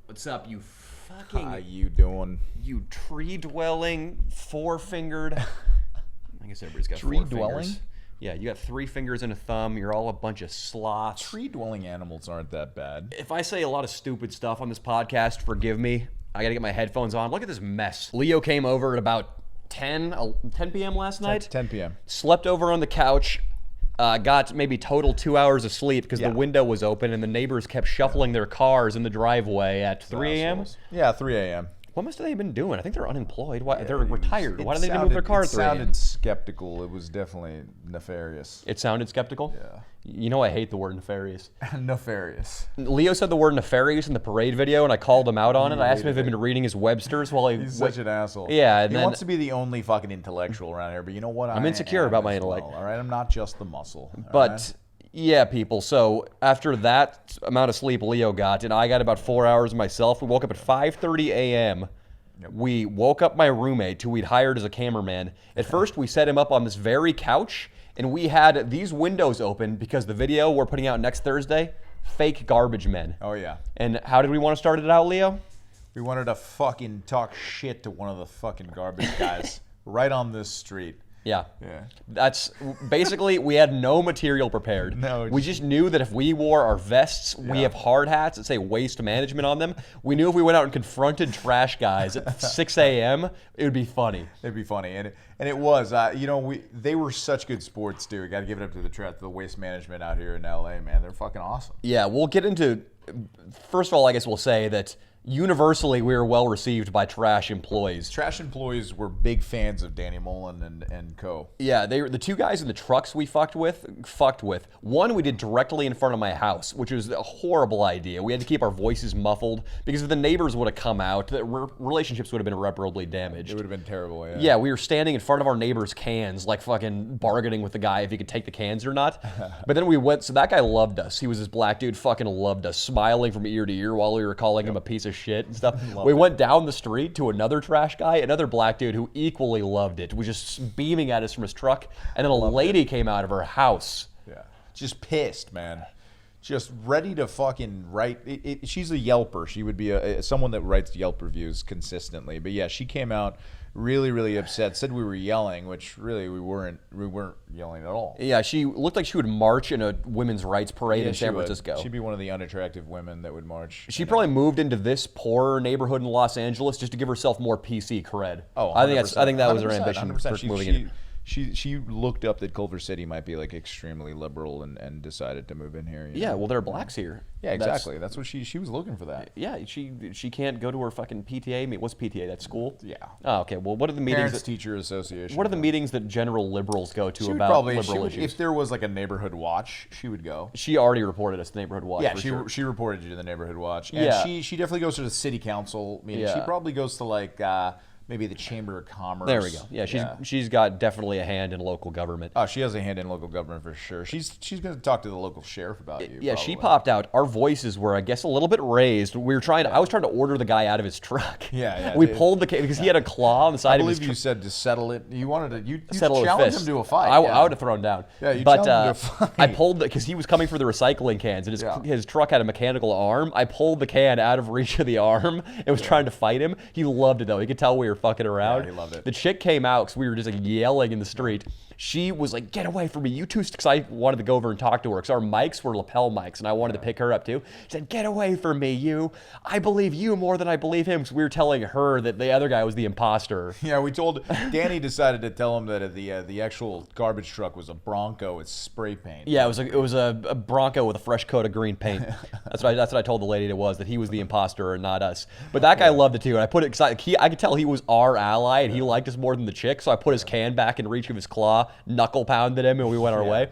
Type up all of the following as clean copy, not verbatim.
What's up, you fucking... How you doing? You tree-dwelling, four-fingered... I guess everybody's got Tree-dwelling? four fingers. Yeah, you got 3 fingers and a thumb. You're all a bunch of sloths. Tree-dwelling animals aren't that bad. If I say a lot of stupid stuff on this podcast, forgive me. I gotta get my headphones on. Look at this mess. Leo came over at about 10 p.m. last night. 10 p.m. Slept over on the couch. Got maybe total 2 hours of sleep because the window was open and the neighbors kept shuffling their cars in the driveway at 3 a.m. Yeah, 3 a.m. What must they have been doing? I think they're unemployed. Why, they're retired. Why do they need to move their car at 3 a.m.? It sounded skeptical. It was definitely nefarious. It sounded skeptical? Yeah. You know I hate the word nefarious. Nefarious. Leo said the word nefarious in the parade video, and I called him out on it. I asked him if he'd been reading his Webster's while he... He's such an asshole. Yeah, and he then... wants to be the only fucking intellectual around here, but you know what? I'm insecure about my intellect. All right, I'm not just the muscle. But... Right? Yeah, people. So after that amount of sleep Leo got, and I got about 4 hours myself, we woke up at 5:30 a.m. Yep. We woke up my roommate, who we'd hired as a cameraman. At first, we set him up on this very couch, and we had these windows open because the video we're putting out next Thursday, fake garbage men. Oh, yeah. And how did we want to start it out, Leo? We wanted to fucking talk shit to one of the fucking garbage guys right on this street. Yeah. Yeah. That's basically, we had no material prepared. No. We just knew that if we wore our vests, we have hard hats that say waste management on them. We knew if we went out and confronted trash guys at 6 a.m., it would be funny. It'd be funny, and it was. They were such good sports too. Got to give it up to the waste management out here in LA, man. They're fucking awesome. Yeah, we'll get into. First of all, I guess we'll say that universally we were well received by trash employees. Trash employees were big fans of Danny Mullen and co. Yeah, they were the two guys in the trucks we fucked with. One we did directly in front of my house, which was a horrible idea. We had to keep our voices muffled because if the neighbors would have come out, the relationships would have been irreparably damaged. It would have been terrible, yeah. Yeah, we were standing in front of our neighbor's cans, like fucking bargaining with the guy if he could take the cans or not. But then we went, so that guy loved us. He was this black dude, fucking loved us, smiling from ear to ear while we were calling him a piece of shit and stuff. We went down the street to another trash guy, another black dude who equally loved it, was just beaming at us from his truck, and then a lady came out of her house. Yeah, just pissed, man. Just ready to fucking write. She's a Yelper. She would be someone that writes Yelp reviews consistently. But yeah, she came out really, really upset. Said we were yelling, which really we weren't. We weren't yelling at all. Yeah, she looked like she would march in a women's rights parade in San she would. Francisco. She'd be one of the unattractive women that would march. She probably moved into this poor neighborhood in Los Angeles just to give herself more PC cred. Oh, I think that was her ambition 100%. first moving in. She looked up that Culver City might be like extremely liberal and decided to move in here. Yeah, well, there are blacks here. Yeah, exactly. That's what she was looking for that. Yeah, she can't go to her fucking PTA meet. What's PTA? That school? Yeah. Oh, okay. Well, what are the meetings? Parents Teacher Association. What are the meetings that general liberals go to She would about probably, liberal issues? if there was like a neighborhood watch, she would go. She already reported us to Neighborhood Watch. Yeah, for sure. she reported you to the neighborhood watch. And Yeah. she definitely goes to the city council meeting. Yeah. She probably goes to like maybe the Chamber of Commerce. There we go. Yeah, she's got definitely a hand in local government. Oh, she has a hand in local government for sure. She's going to talk to the local sheriff about you. Yeah, probably. she popped out. Our voices were, I guess, a little bit raised. I was trying to order the guy out of his truck. Yeah. We pulled the because he had a claw on the side of his truck. I believe you said to settle it. You wanted to. You settle challenged him to a fight. I would have thrown down. Yeah, you but challenged him to a fight. I pulled because he was coming for the recycling cans, and his truck had a mechanical arm. I pulled the can out of reach of the arm and was trying to fight him. He loved it though. He could tell we were fucking around. Yeah, he loved it. The chick came out because we were just like yelling in the street. She was like, "Get away from me, you two!" Because I wanted to go over and talk to her because our mics were lapel mics, and I wanted to pick her up too. She said, "Get away from me, you! I believe you more than I believe him." Because we were telling her that the other guy was the imposter. Yeah, we told Danny decided to tell him that the actual garbage truck was a Bronco with spray paint. Yeah, it was a Bronco with a fresh coat of green paint. That's what I told the lady it was, that he was the imposter and not us. But that guy loved it too, and I put it because I could tell he was our ally and he liked us more than the chick. So I put his can back in reach of his claw, knuckle pounded him, and we went our way.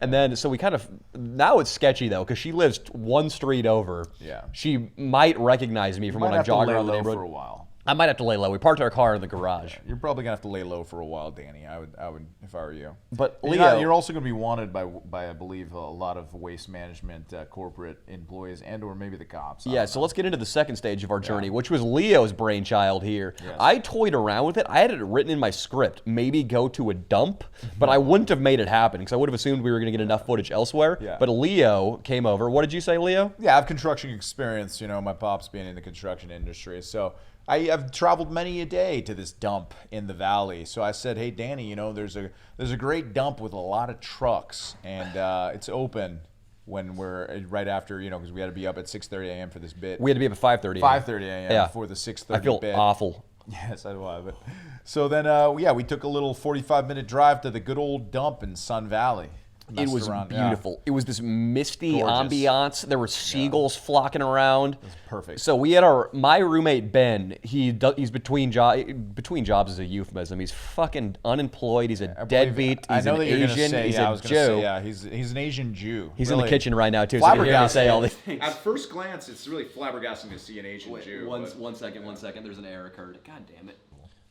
And then so we kind of now it's sketchy though because she lives one street over. Yeah. She might recognize me from when I'm jogging around the neighborhood for a while. I might have to lay low. We parked our car in the garage. You're probably gonna have to lay low for a while, Danny. I would, if I were you. But And Leo, you're also gonna be wanted by I believe a lot of waste management corporate employees and/or maybe the cops. yeah, so let's get into the second stage of our journey, which was Leo's brainchild here. Yes. I toyed around with it. I had it written in my script, maybe go to a dump, but I wouldn't have made it happen because I would have assumed we were going to get enough footage elsewhere. Yeah. But Leo came over. What did you say, Leo? Yeah, I have construction experience. You know, my pop's being in the construction industry, so I've traveled many a day to this dump in the valley. So I said, "Hey, Danny, you know, there's a great dump with a lot of trucks, and it's open when we're right after, you know, because we had to be up at 6:30 a.m. for this bit. We had to be up at 5:30. 5:30 a.m. Yeah. for the 6:30 I feel bit. awful. Yes, I do. But so then, we took a little 45-minute drive to the good old dump in Sun Valley. It was beautiful. It was this misty Gorgeous. ambiance. There were seagulls flocking around. It was perfect. So we had my roommate Ben. He's between jobs is a euphemism. He's fucking unemployed. He's a deadbeat. He's an Asian. He's a Jew. He's an Asian Jew. He's in the kitchen right now too. So you hear me say all these things. At first glance, it's really flabbergasting to see an Asian Jew. One second. There's an error occurred. God damn it.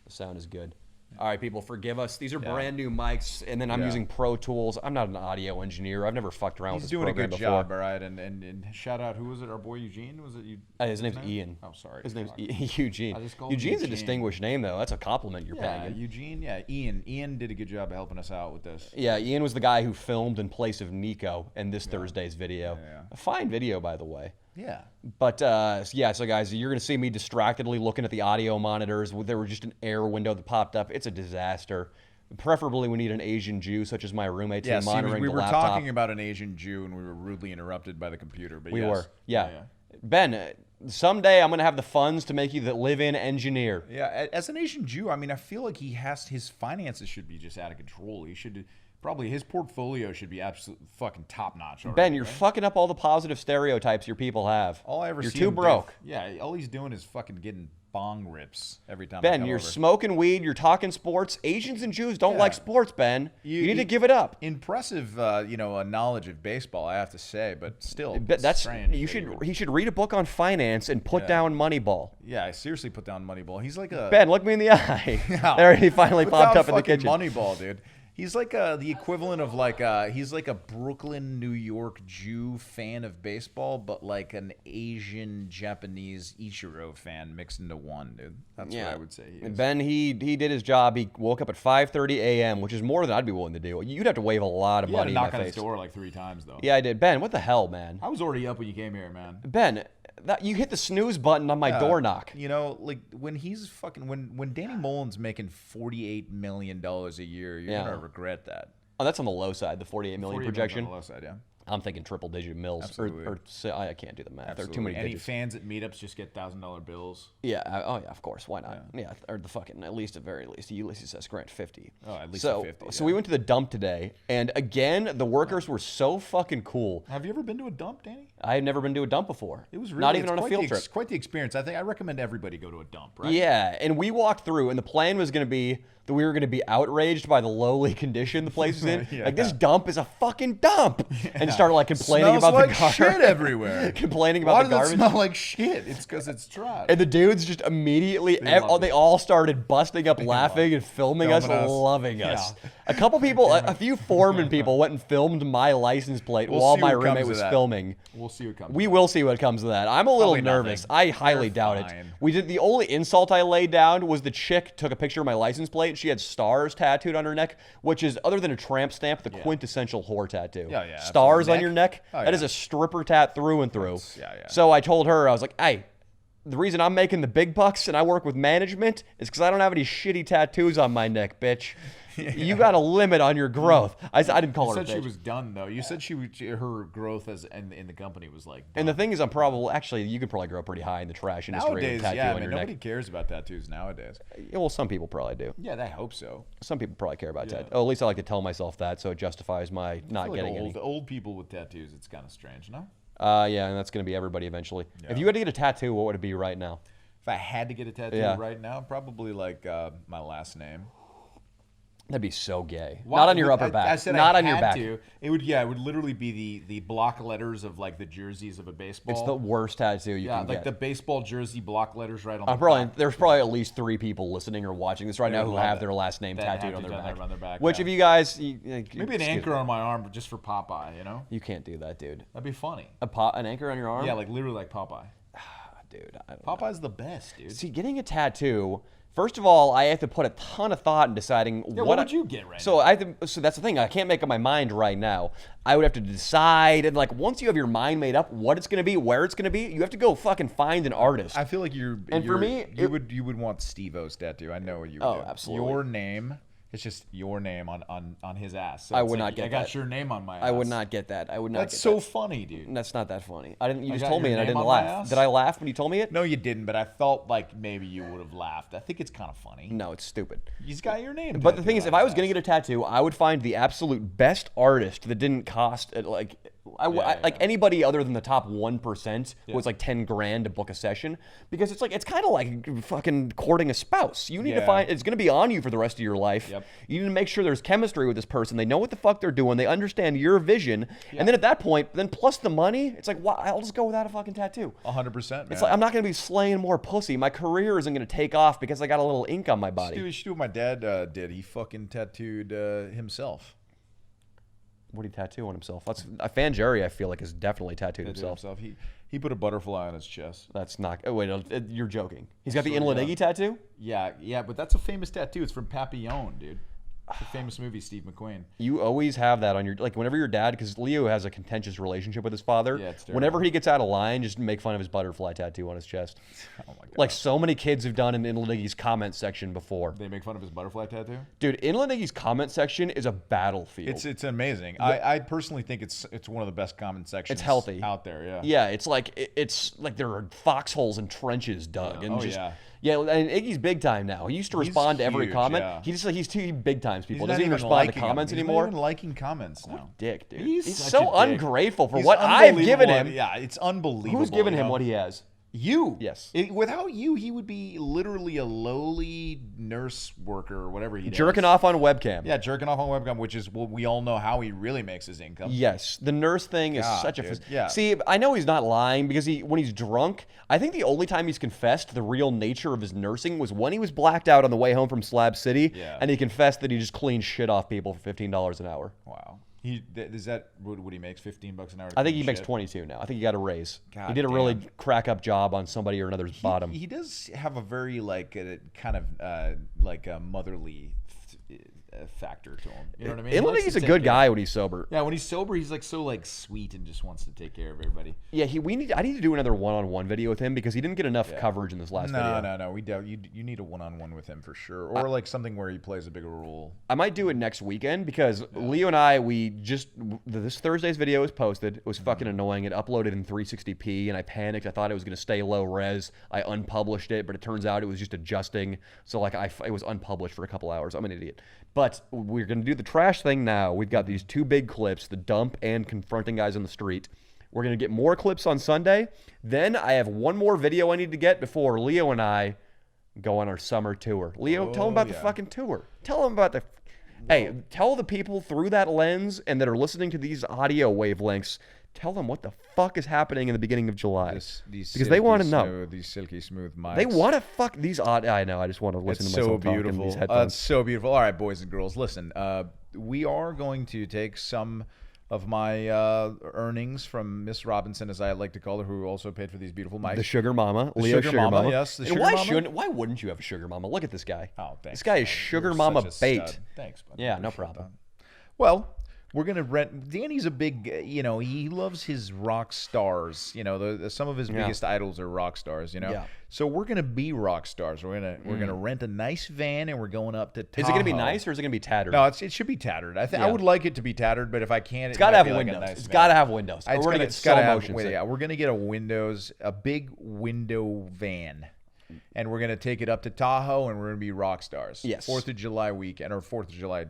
The sound is good. All right, people, forgive us. These are brand new mics, and then I'm using Pro Tools. I'm not an audio engineer. I've never fucked around with this program before. He's doing a good job, all right. And shout out, who was it? Our boy Eugene? Was it you? His name's Ian. Oh, sorry. His name's Eugene. I just called Eugene's Eugene. a distinguished name, though. That's a compliment you're paying him. Eugene. Yeah, Ian. Ian did a good job of helping us out with this. Yeah, Ian was the guy who filmed in place of Nico in this Thursday's video. Yeah. A fine video, by the way. Yeah. But, so guys, you're going to see me distractedly looking at the audio monitors. There was just an air window that popped up. It's a disaster. Preferably, we need an Asian Jew, such as my roommate, to monitoring we the were laptop. talking about an Asian Jew, and we were rudely interrupted by the computer. But We yes. were. Yeah. Ben, someday I'm going to have the funds to make you the live-in engineer. Yeah, as an Asian Jew, I mean, I feel like his finances should be just out of control. He should probably his portfolio should be absolute fucking top notch. Ben, you're fucking up all the positive stereotypes your people have. All I ever You're see too him do- broke. Yeah, all he's doing is fucking getting bong rips every time. I Ben, come you're over. smoking weed. You're talking sports. Asians and Jews don't Yeah. like sports, Ben. You need to you- give it up. Impressive, knowledge of baseball, I have to say, but still, But it's strange. he should read a book on finance and put down Moneyball. Yeah, I seriously put down Moneyball. He's like a Ben, look me in the eye. Yeah. There he finally Put popped down up in the fucking kitchen. Moneyball, dude. He's like the equivalent of he's like a Brooklyn, New York Jew fan of baseball, but like an Asian Japanese Ichiro fan mixed into one, dude. That's what I would say. He is. Ben, he did his job. He woke up at 5:30 a.m., which is more than I'd be willing to do. You'd have to wave a lot of You had money to in knock my on his face. door like 3 times though. Yeah, I did. Ben, what the hell, man? I was already up when you came here, man. Ben, you hit the snooze button on my door knock. You know, like when he's fucking when Danny Mullen's making $48 million a year, you're gonna regret that. Oh, that's on the low side, the 48 million 48 projection. on the low side, yeah. I'm thinking triple-digit mills. Absolutely. I can't do the math. There are too many Any digits. fans at meetups just get $1,000 bills. Yeah. Oh, yeah. Of course. Why not? Yeah. Or the fucking at least, at very least, Ulysses S. Grant 50. Oh, at least so, 50. So we went to the dump today, and again, the workers were so fucking cool. Have you ever been to a dump, Danny? I had never been to a dump before. It was really, not even it's on a quite field the trip. It's quite the experience. I recommend everybody go to a dump, right? Yeah, and we walked through, and the plan was going to be that we were going to be outraged by the lowly condition the place is in. Yeah. Like, this dump is a fucking dump, and started like complaining Smells about like the garbage. shit everywhere. Complaining about Why the does garbage. it smell like shit? It's because it's trash. And the dudes just immediately, they all started busting up laughing and filming us, loving us. Yeah. A couple people, a few foreman people went and filmed my license plate while see my what roommate comes of was that. filming. We'll see what comes. We will see what comes of that. I'm a little Probably nervous. nothing. I highly They're doubt it. fine. We did the only insult I laid down was the chick took a picture of my license plate. She had stars tattooed on her neck, which is, other than a tramp stamp, the quintessential whore tattoo. Yeah, Stars absolutely. on your neck. Oh, that is yeah. a stripper tat through and through. Yeah. So I told her, I was like, hey, the reason I'm making the big bucks and I work with management is because I don't have any shitty tattoos on my neck, bitch. You got a limit on your growth. I didn't call You her a said she bitch. was done though. You said her growth as in the company was like. Done. And the thing is, I'm probably, actually, you could probably grow pretty high in the trash industry with a Nowadays, tattoo yeah, on man, your nobody neck. cares about tattoos nowadays. Well, some people probably do. Yeah, I hope so. Some people probably care about tattoos. Oh, at least I like to tell myself that, so it justifies my I not feel getting like any. old people with tattoos, it's kind of strange, no? Yeah, and that's going to be everybody eventually. If you had to get a tattoo, what would it be right now? If I had to get a tattoo Yeah. right now, probably like my last name. That'd be so gay. Why- Not on your upper I back. said Not I on your had back. to. It would literally be the block letters of like the jerseys of a baseball. It's the worst tattoo you yeah, can like get. the baseball jersey block letters right on the Probably, back. there's probably at least 3 people listening or watching this right They now would who love have it. their last name That tattooed have on to their do back. on their back, Which yeah. of you guys... Maybe an anchor on my arm just for Popeye, you know? You can't do that, dude. That'd be funny. An anchor on your arm? Yeah, like literally like Popeye. Dude, I don't know. Popeye's the best, dude. See, getting a tattoo... First of all, I have to put a ton of thought in deciding what would you get right so now? I have to, so that's the thing. I can't make up my mind right now. I would have to decide, and like once you have your mind made up, what it's gonna be, where it's gonna be, you have to go fucking find an artist. I feel like for me, you would want Steve-O's tattoo. I know what you would do. Absolutely. Your name. It's just your name on his ass. So I it's would like, not get I got that. your name on my ass. I would not get that. I would not. That's get so that. funny, dude. That's not that funny. I didn't. You just got told me, your and I name didn't on my laugh. ass? Did I laugh when you told me it? No, you didn't, but I felt like maybe you would have laughed. I think it's kind of funny. No, it's stupid. He's got your name. But the thing is, if I was gonna get a tattoo, I would find the absolute best artist that didn't cost like anybody other than the top 1% was like 10 grand to book a session, because it's kind of like fucking courting a spouse. You need to find, it's gonna be on you for the rest of your life. Yep. You need to make sure there's chemistry with this person. They know what the fuck they're doing. They understand your vision, and then at that point, then plus the money, it's like, why? I'll just go without a fucking tattoo. 100%. Man. It's like I'm not gonna be slaying more pussy. My career isn't gonna take off because I got a little ink on my body. You should do what my dad did. He fucking tattooed himself. What did he tattoo on himself? That's Jerry. I feel like has definitely tattooed himself. He put a butterfly on his chest. That's not. Oh wait, no, you're joking. He's got the Swear to Inland God. Iggy tattoo. Yeah, but that's a famous tattoo. It's from Papillon, dude. It's a famous movie, Steve McQueen. You always have that on your, like, whenever your dad, because Leo has a contentious relationship with his father. Yeah, it's terrible. Whenever he gets out of line, just make fun of his butterfly tattoo on his chest. Oh my God. Like so many kids have done in Inland Iggy's comment section before. They make fun of his butterfly tattoo? Dude, Inland Iggy's comment section is a battlefield. It's amazing. I personally think it's one of the best comment sections. It's healthy out there. Yeah. Yeah, it's like there are foxholes and trenches dug, and Oh, just yeah. yeah. And Iggy's big time now. He used to respond to every huge, comment. yeah. He's too big times people. He's Doesn't not even respond to liking them. comments He's anymore. Not even liking comments now. Dick, dude. He's He's such so a dick. ungrateful for He's what I've given unbelievable. him. Yeah, it's unbelievable. Who's given you him know? what he has? You. Yes. Without you, he would be literally a lowly nurse worker or whatever he does. Jerking off on webcam. Yeah, jerking off on webcam, which is what we all know how he really makes his income. Yes, the nurse thing is God, such a. dude. Yeah. See, I know he's not lying because when he's drunk, I think the only time he's confessed the real nature of his nursing was when he was blacked out on the way home from Slab City, Yeah. and he confessed that he just cleaned shit off people for $15 an hour. Wow. Is that what he makes? $15 an hour. I think he clean makes shit? 22 now. I think he got a raise. God He did a really damn. crack up job on somebody or another's bottom. He does have a very kind of like a motherly factor to him. You know what I mean? Inland likes Iggy's to a take good care- guy when he's sober. Yeah, when he's sober, he's like so like sweet and just wants to take care of everybody. Yeah, I need to do another one-on-one video with him because he didn't get enough coverage in this last video. No. We doubt you need a one-on-one with him for sure, or like something where he plays a bigger role. I might do it next weekend because Leo and I, this Thursday's video was posted. It was fucking annoying. It uploaded in 360p and I panicked. I thought it was going to stay low res. I unpublished it, but it turns out it was just adjusting. So like it was unpublished for a couple hours. I'm an idiot. But we're going to do the trash thing now. We've got these 2 big clips, the dump and confronting guys on the street. We're going to get more clips on Sunday. Then I have one more video I need to get before Leo and I go on our summer tour. Leo, tell them about the fucking tour. Tell them about the... Hey, tell the people through that lens and that are listening to these audio wavelengths, tell them what the fuck is happening in the beginning of July. Because they want to know. These silky smooth mics. They want to fuck these I know. I just want to listen It's to myself so talk in beautiful. these headphones. It's so beautiful. All right, boys and girls, listen. We are going to take some of my earnings from Miss Robinson, as I like to call her, who also paid for these beautiful mics. The sugar mama, The Leo sugar mama, yes, the And sugar mama. why wouldn't you have a sugar mama? Look at this guy. Oh, thanks. This guy is man. sugar You're mama such a bait. stud. Thanks, buddy. Yeah, no Appreciate problem. that. Well, we're gonna rent. Danny's a big, he loves his rock stars. Some of his biggest idols are rock stars. Yeah. So we're gonna be rock stars. We're gonna rent a nice van and we're going up to Tahoe. Is it going to be nice or is it going to be tattered? No, it should be tattered. I would like it to be tattered, but if I can't, It's got to have windows. It's got to have windows. We're going to get slow motion. We're gonna get a big window van. And we're gonna take it up to Tahoe, and we're gonna be rock stars. Yes. 4th of July weekend or 4th of July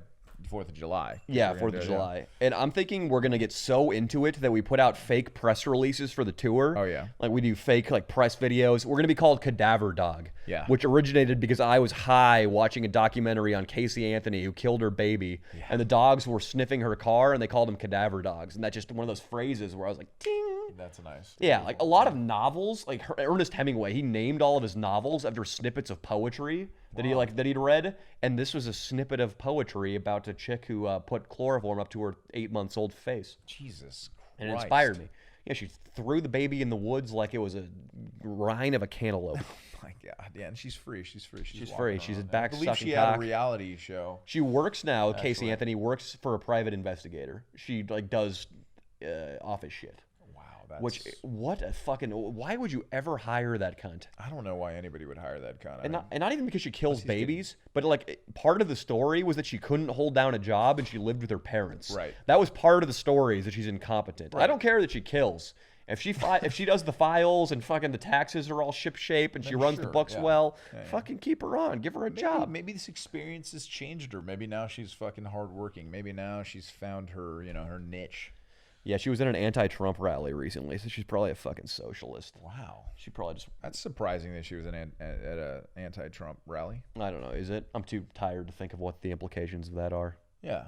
4th of July. Yeah, We're gonna 4th of do it, yeah. July. And I'm thinking we're going to get so into it that we put out fake press releases for the tour. Oh, yeah. Like we do fake like press videos. We're going to be called Cadaver Dog. Yeah. Which originated because I was high watching a documentary on Casey Anthony who killed her baby. Yeah. And the dogs were sniffing her car and they called them cadaver dogs. And that's just one of those phrases where I was like, ting. That's nice. Yeah, like a lot of novels, like Ernest Hemingway, he named all of his novels after snippets of poetry that he'd read, and this was a snippet of poetry about a chick who put chloroform up to her 8-month-old face, Jesus Christ. and it inspired me. Yeah, she threw the baby in the woods like it was a rind of a cantaloupe. My God, yeah, and she's free. She's free. She's free. walking She's a around. back I believe sucking she had cock. a reality show. She works now. Casey right. Anthony works for a private investigator. She like does office shit. Wow, that's... Which what a fucking why would you ever hire that cunt? I don't know why anybody would hire that kind of... And not even because she kills babies, but like part of the story was that she couldn't hold down a job and she lived with her parents. Right. That was part of the story is that she's incompetent. I don't care that she kills. If she does the files and fucking the taxes are all ship shape and she runs the sure, books yeah. well, Yeah, yeah. fucking keep her on. Give her a job. Maybe this experience has changed her. Maybe now she's fucking hardworking. Maybe now she's found her, her niche. Yeah, she was in an anti-Trump rally recently, so she's probably a fucking socialist. Wow. She probably just That's surprising that she was at an anti-Trump rally. I don't know, is it? I'm too tired to think of what the implications of that are. Yeah.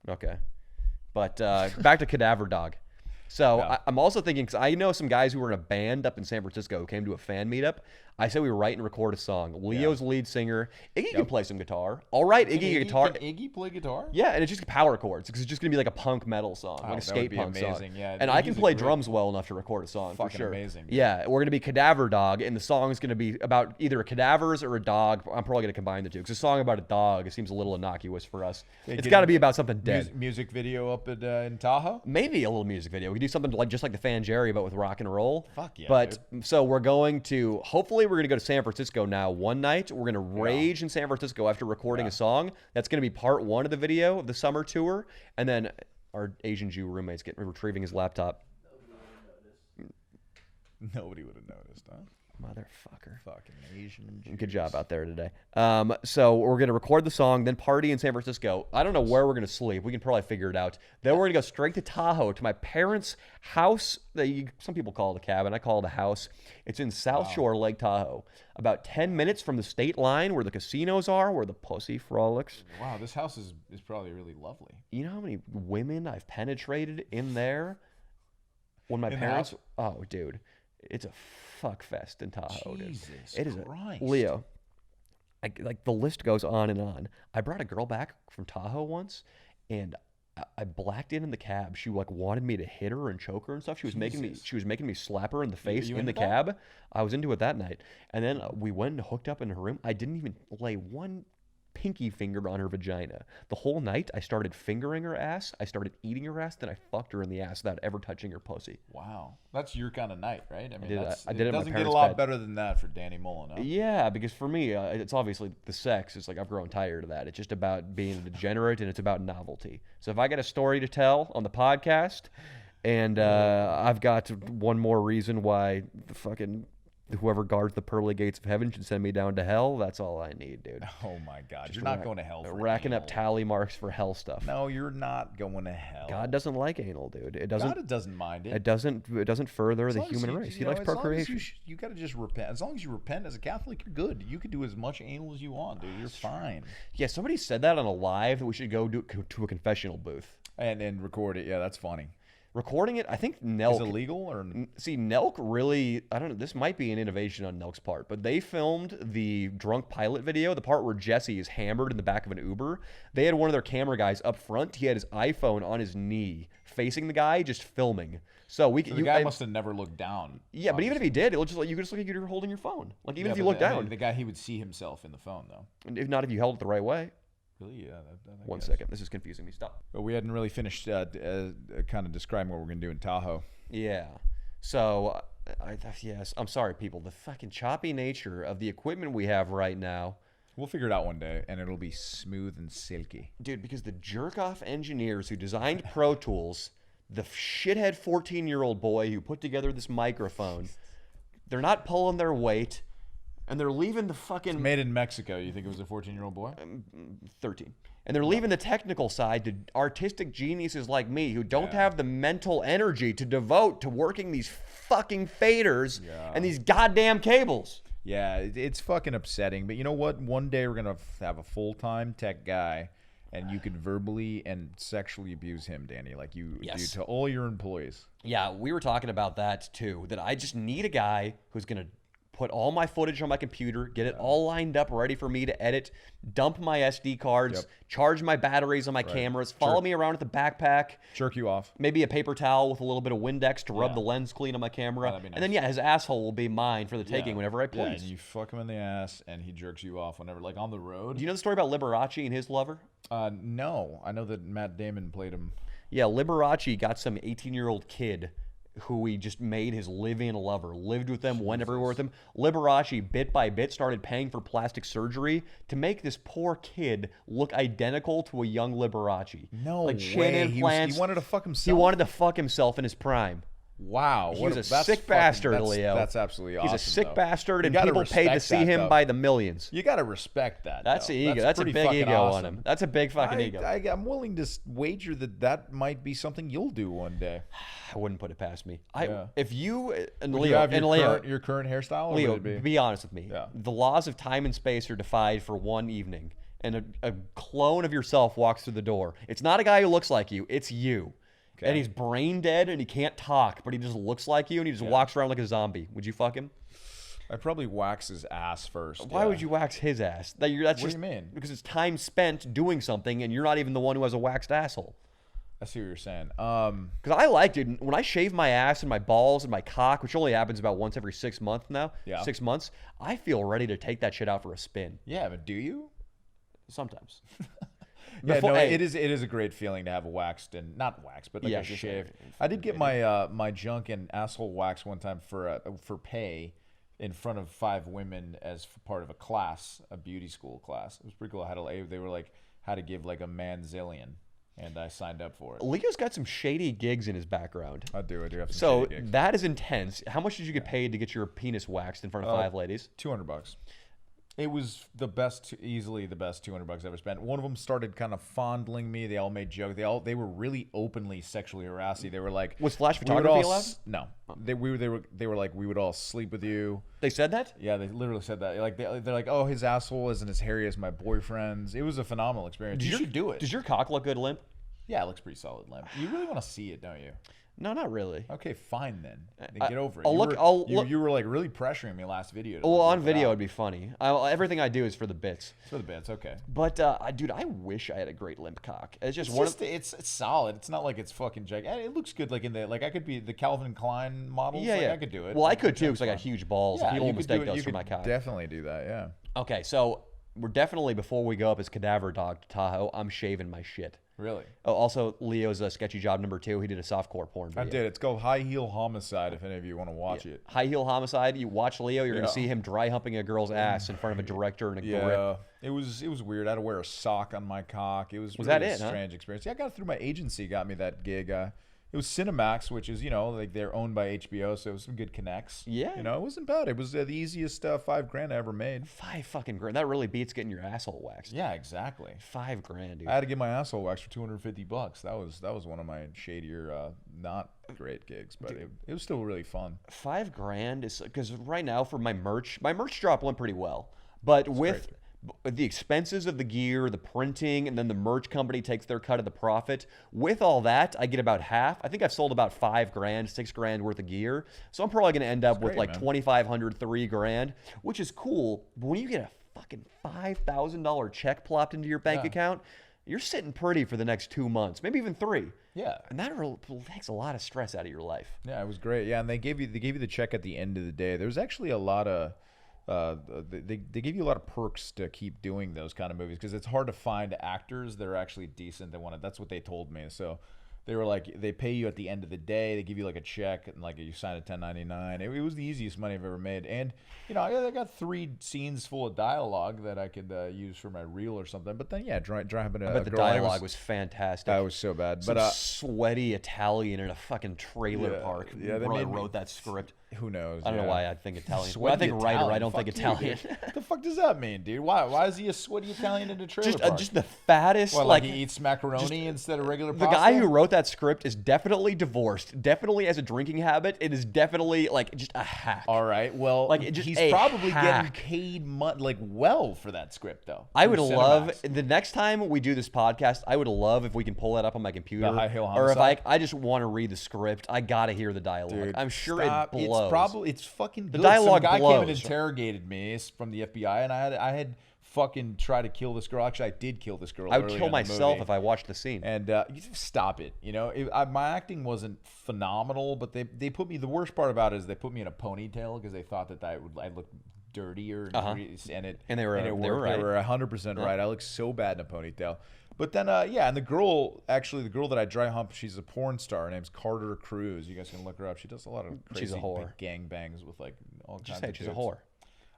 Okay. But back to Cadaver Dog. So Yeah. I'm also thinking, because I know some guys who were in a band up in San Francisco who came to a fan meetup. I said we write and record a song. Leo's the lead singer. Iggy can play some guitar. All right, Iggy guitar. Can Iggy play guitar? Yeah, and it's just power chords because it's just gonna be like a punk metal song, like a that would skate be punk song. amazing, yeah. And I can Iggy's a play great- drums well enough to record a song. For Fucking sure. amazing. Yeah, we're gonna be Cadaver Dog, and the song is gonna be about either a cadavers or a dog. I'm probably gonna combine the two because a song about a dog it seems a little innocuous for us. It's get got to be about something dead. Music video up at in Tahoe? Maybe a little music video. We could do something like just like the Fan Jerry, but with rock and roll. Fuck yeah, But so we're going to hopefully we're gonna go to San Francisco now one night. We're gonna rage in San Francisco after recording a song. That's gonna be part one of the video of the summer tour, and then our Asian Jew roommate's retrieving his laptop. Nobody would have noticed, huh? Motherfucker. Fucking Asian Jews. Good job out there today. So we're going to record the song, then party in San Francisco. I don't know where we're going to sleep. We can probably figure it out. Then we're going to go straight to Tahoe, to my parents' house. Some people call it a cabin. I call it a house. It's in South Shore, Lake Tahoe. About 10 minutes from the state line where the casinos are, where the pussy frolics. Wow, this house is probably really lovely. You know how many women I've penetrated in there? When my In the parents... house? Oh, dude. It's a fuck fest in Tahoe, Jesus dude. It is Christ. Leo. Like the list goes on and on. I brought a girl back from Tahoe once, and I blacked in the cab. She like wanted me to hit her and choke her and stuff. She was making me slap her in the face you in the into that? cab. I was into it that night, and then we went and hooked up in her room. I didn't even lay one pinky finger on her vagina. The whole night, I started fingering her ass. I started eating her ass. Then I fucked her in the ass without ever touching her pussy. Wow, that's your kind of night, right? I mean, did it- that's, I did it in my doesn't get a parents' lot bed. better than that for Danny Mullen. Huh? Yeah, because for me, it's obviously the sex. It's like I've grown tired of that. It's just about being a degenerate and it's about novelty. So if I got a story to tell on the podcast, and I've got one more reason why the fucking whoever guards the pearly gates of heaven should send me down to hell, that's all I need, dude. Oh my God, you're not going to hell. For Racking up anal. tally marks for hell stuff. No, you're not going to hell. God doesn't like anal, dude. It doesn't. God doesn't mind it. It doesn't further the As long as human you- race. He you know, likes as long as procreation. you got to just repent. As long as you repent as a Catholic, you're good. You can do as much anal as you want, dude. You're fine. Yeah, somebody said that on a live that we should go to a confessional booth. And record it. Yeah, that's funny. Recording it, I think Is Nelk. it legal or? See, Nelk really, I don't know, this might be an innovation on Nelk's part, but they filmed the drunk pilot video, the part where Jesse is hammered in the back of an Uber. They had one of their camera guys up front. He had his iPhone on his knee, facing the guy, just filming. So we The guy must have never looked down. Yeah, but even if he did, it would just like you could just look like you're holding your phone. Like even if you look down, the guy, he would see himself in the phone though. if not if you held it the right way. Really? Yeah. One second, this is confusing me. Stop. But we hadn't really finished kind of describing what we're going to do in Tahoe. Yeah. So, yes, I'm sorry, people. The fucking choppy nature of the equipment we have right now. We'll figure it out one day, and it'll be smooth and silky. Dude, because the jerk-off engineers who designed Pro Tools, the shithead 14-year-old boy who put together this microphone, they're not pulling their weight, and they're leaving the fucking... Made in Mexico. You think it was a 14-year-old boy? 13. And they're leaving the technical side to artistic geniuses like me who don't have the mental energy to devote to working these fucking faders and these goddamn cables. Yeah, it's fucking upsetting. But you know what? One day we're going to have a full-time tech guy, and you can verbally and sexually abuse him, Danny, like you do to all your employees. Yeah, we were talking about that too, that I just need a guy who's going to put all my footage on my computer, get it all lined up, ready for me to edit, dump my SD cards, charge my batteries on my cameras, follow me around with a backpack. Jerk you off. Maybe a paper towel with a little bit of Windex to rub the lens clean on my camera. Nice. And then, his asshole will be mine for the taking whenever I please. Yeah, and you fuck him in the ass, and he jerks you off whenever, like on the road. Do you know the story about Liberace and his lover? No. I know that Matt Damon played him. Yeah, Liberace got some 18-year-old kid who he just made his live-in lover, lived with them, went everywhere with him. Liberace, bit by bit, started paying for plastic surgery to make this poor kid look identical to a young Liberace. No like way. chin implants. He wanted to fuck himself? He wanted to fuck himself in his prime. Wow. He was a sick bastard, Leo. That's absolutely awesome. He's a sick bastard, and gotta people paid to respect see that, him though. by the millions. You got to respect that. That's though. the ego. That's a pretty big fucking ego awesome. on him. That's a big fucking ego. I'm willing to wager that might be something you'll do one day. I wouldn't put it past me. Yeah. If you and Would Leo you have and your current hairstyle? Or Leo, would it be honest with me. Yeah. The laws of time and space are defied for one evening, and a clone of yourself walks through the door. It's not a guy who looks like you. It's you. Okay. And he's brain dead and he can't talk, but he just looks like you and he just walks around like a zombie. Would you fuck him? I'd probably wax his ass first. Why would you wax his ass? That's What just, do you mean? Because it's time spent doing something and you're not even the one who has a waxed asshole. I see what you're saying. Because I like, dude, when I shave my ass and my balls and my cock, which only happens about once every 6 months now, 6 months, I feel ready to take that shit out for a spin. Yeah, but do you? Sometimes. Yeah, no, it is a great feeling to have a waxed and not waxed, but like a shaved. I did get my my junk and asshole waxed one time for pay in front of 5 women as part of a class, a beauty school class. It was pretty cool. They were like how to give like a manzillion, and I signed up for it. Leo's got some shady gigs in his background. I do have some So shady gigs. that is intense. How much did you get paid to get your penis waxed in front of 5 ladies? $200. It was easily the best $200 I ever spent. One of them started kind of fondling me. They all made jokes. They were really openly sexually harassing. They were like, Was flash we would photography all allowed? No, they were like, we would all sleep with you. They said that? Yeah, they literally said that. Like they're like, oh, his asshole isn't as hairy as my boyfriend's. It was a phenomenal experience. You should do it. Does your cock look good limp? Yeah, it looks pretty solid, limp. You really want to see it, don't you? No, not really. Okay, fine then. Get over it. I'll look. You were like really pressuring me last video. Well, on video it'd be funny. Everything I do is for the bits. It's for the bits, okay. But dude, I wish I had a great limp cock. It's solid. It's not like it's fucking gigantic. It looks good, like in the I could be the Calvin Klein models. Yeah, like, yeah. I could do it. Well, I could too because I got huge balls. Yeah, People you will could do mistake it. those You for could my cock. definitely do that. Yeah. Okay, so we're definitely before we go up as Cadaver Dog to Tahoe, I'm shaving my shit. Really? Oh, also, Leo's sketchy job number 2. He did a softcore porn video. I did. It's called High Heel Homicide. If any of you want to watch it. High Heel Homicide. You watch Leo, you're gonna see him dry humping a girl's ass in front of a director and a grip. Yeah, it was weird. I had to wear a sock on my cock. It was really that a it, huh? strange experience. Yeah, I got it through my agency. Got me that gig. It was Cinemax, which is like they're owned by HBO, so it was some good connects. Yeah. It wasn't bad. It was the easiest $5,000 I ever made. $5,000. That really beats getting your asshole waxed. Yeah, exactly. $5,000, dude. I had to get my asshole waxed for $250. That was one of my shadier, not great gigs, but it was still really fun. $5,000 is because right now for my merch drop went pretty well, but with the expenses of the gear, the printing, and then the merch company takes their cut of the profit. With all that, I get about half. I think I've sold about $5,000, $6,000 worth of gear. So I'm probably going to end up with like $2,500, $3,000, which is cool. But when you get a fucking $5,000 check plopped into your bank account, you're sitting pretty for the next 2 months, maybe even 3. Yeah, and that takes a lot of stress out of your life. Yeah, it was great. Yeah, and they gave you the check at the end of the day. There's actually a lot of. They give you a lot of perks to keep doing those kind of movies because it's hard to find actors that are actually decent. That's what they told me. So They were like, they pay you at the end of the day. They give you like a check and like you sign a 1099. It was the easiest money I've ever made. And I got 3 scenes full of dialogue that I could use for my reel or something. But then driving I bet the dialogue was fantastic. That was so bad. Some sweaty Italian in a fucking trailer park. Yeah, they wrote that script. Who knows? I don't know why I think Italian. Sweaty I think writer. Italian. I don't Fuck think you, Italian. What the fuck does that mean, dude? Why is he a sweaty Italian in a trailer park? Just the fattest. What, like he eats macaroni instead of regular pasta? The guy who wrote that script is definitely divorced. Definitely has a drinking habit. It is definitely like just a hack. All right. Well, like he's probably getting paid well for that script though. I would love the next time we do this podcast. I would love if we can pull that up on my computer, the High Heel or if Homicide? I just want to read the script. I gotta hear the dialogue. Dude, I'm sure stop. it blows. It's fucking good. The dialogue Some guy came and blows. interrogated me from the FBI, and I had fucking tried to kill this girl. Actually, I did kill this girl. I would earlier kill in the myself movie. if I watched the scene. And you just stop it. My acting wasn't phenomenal, but they put me. The worst part about it is they put me in a ponytail because they thought that I look dirtier and they were right. They were 100% right. I look so bad in a ponytail. But then, and the girl that I dry hump, she's a porn star. Her name's Carter Cruz. You guys can look her up. She does a lot of crazy gangbangs with like all kinds of she's a dudes. whore.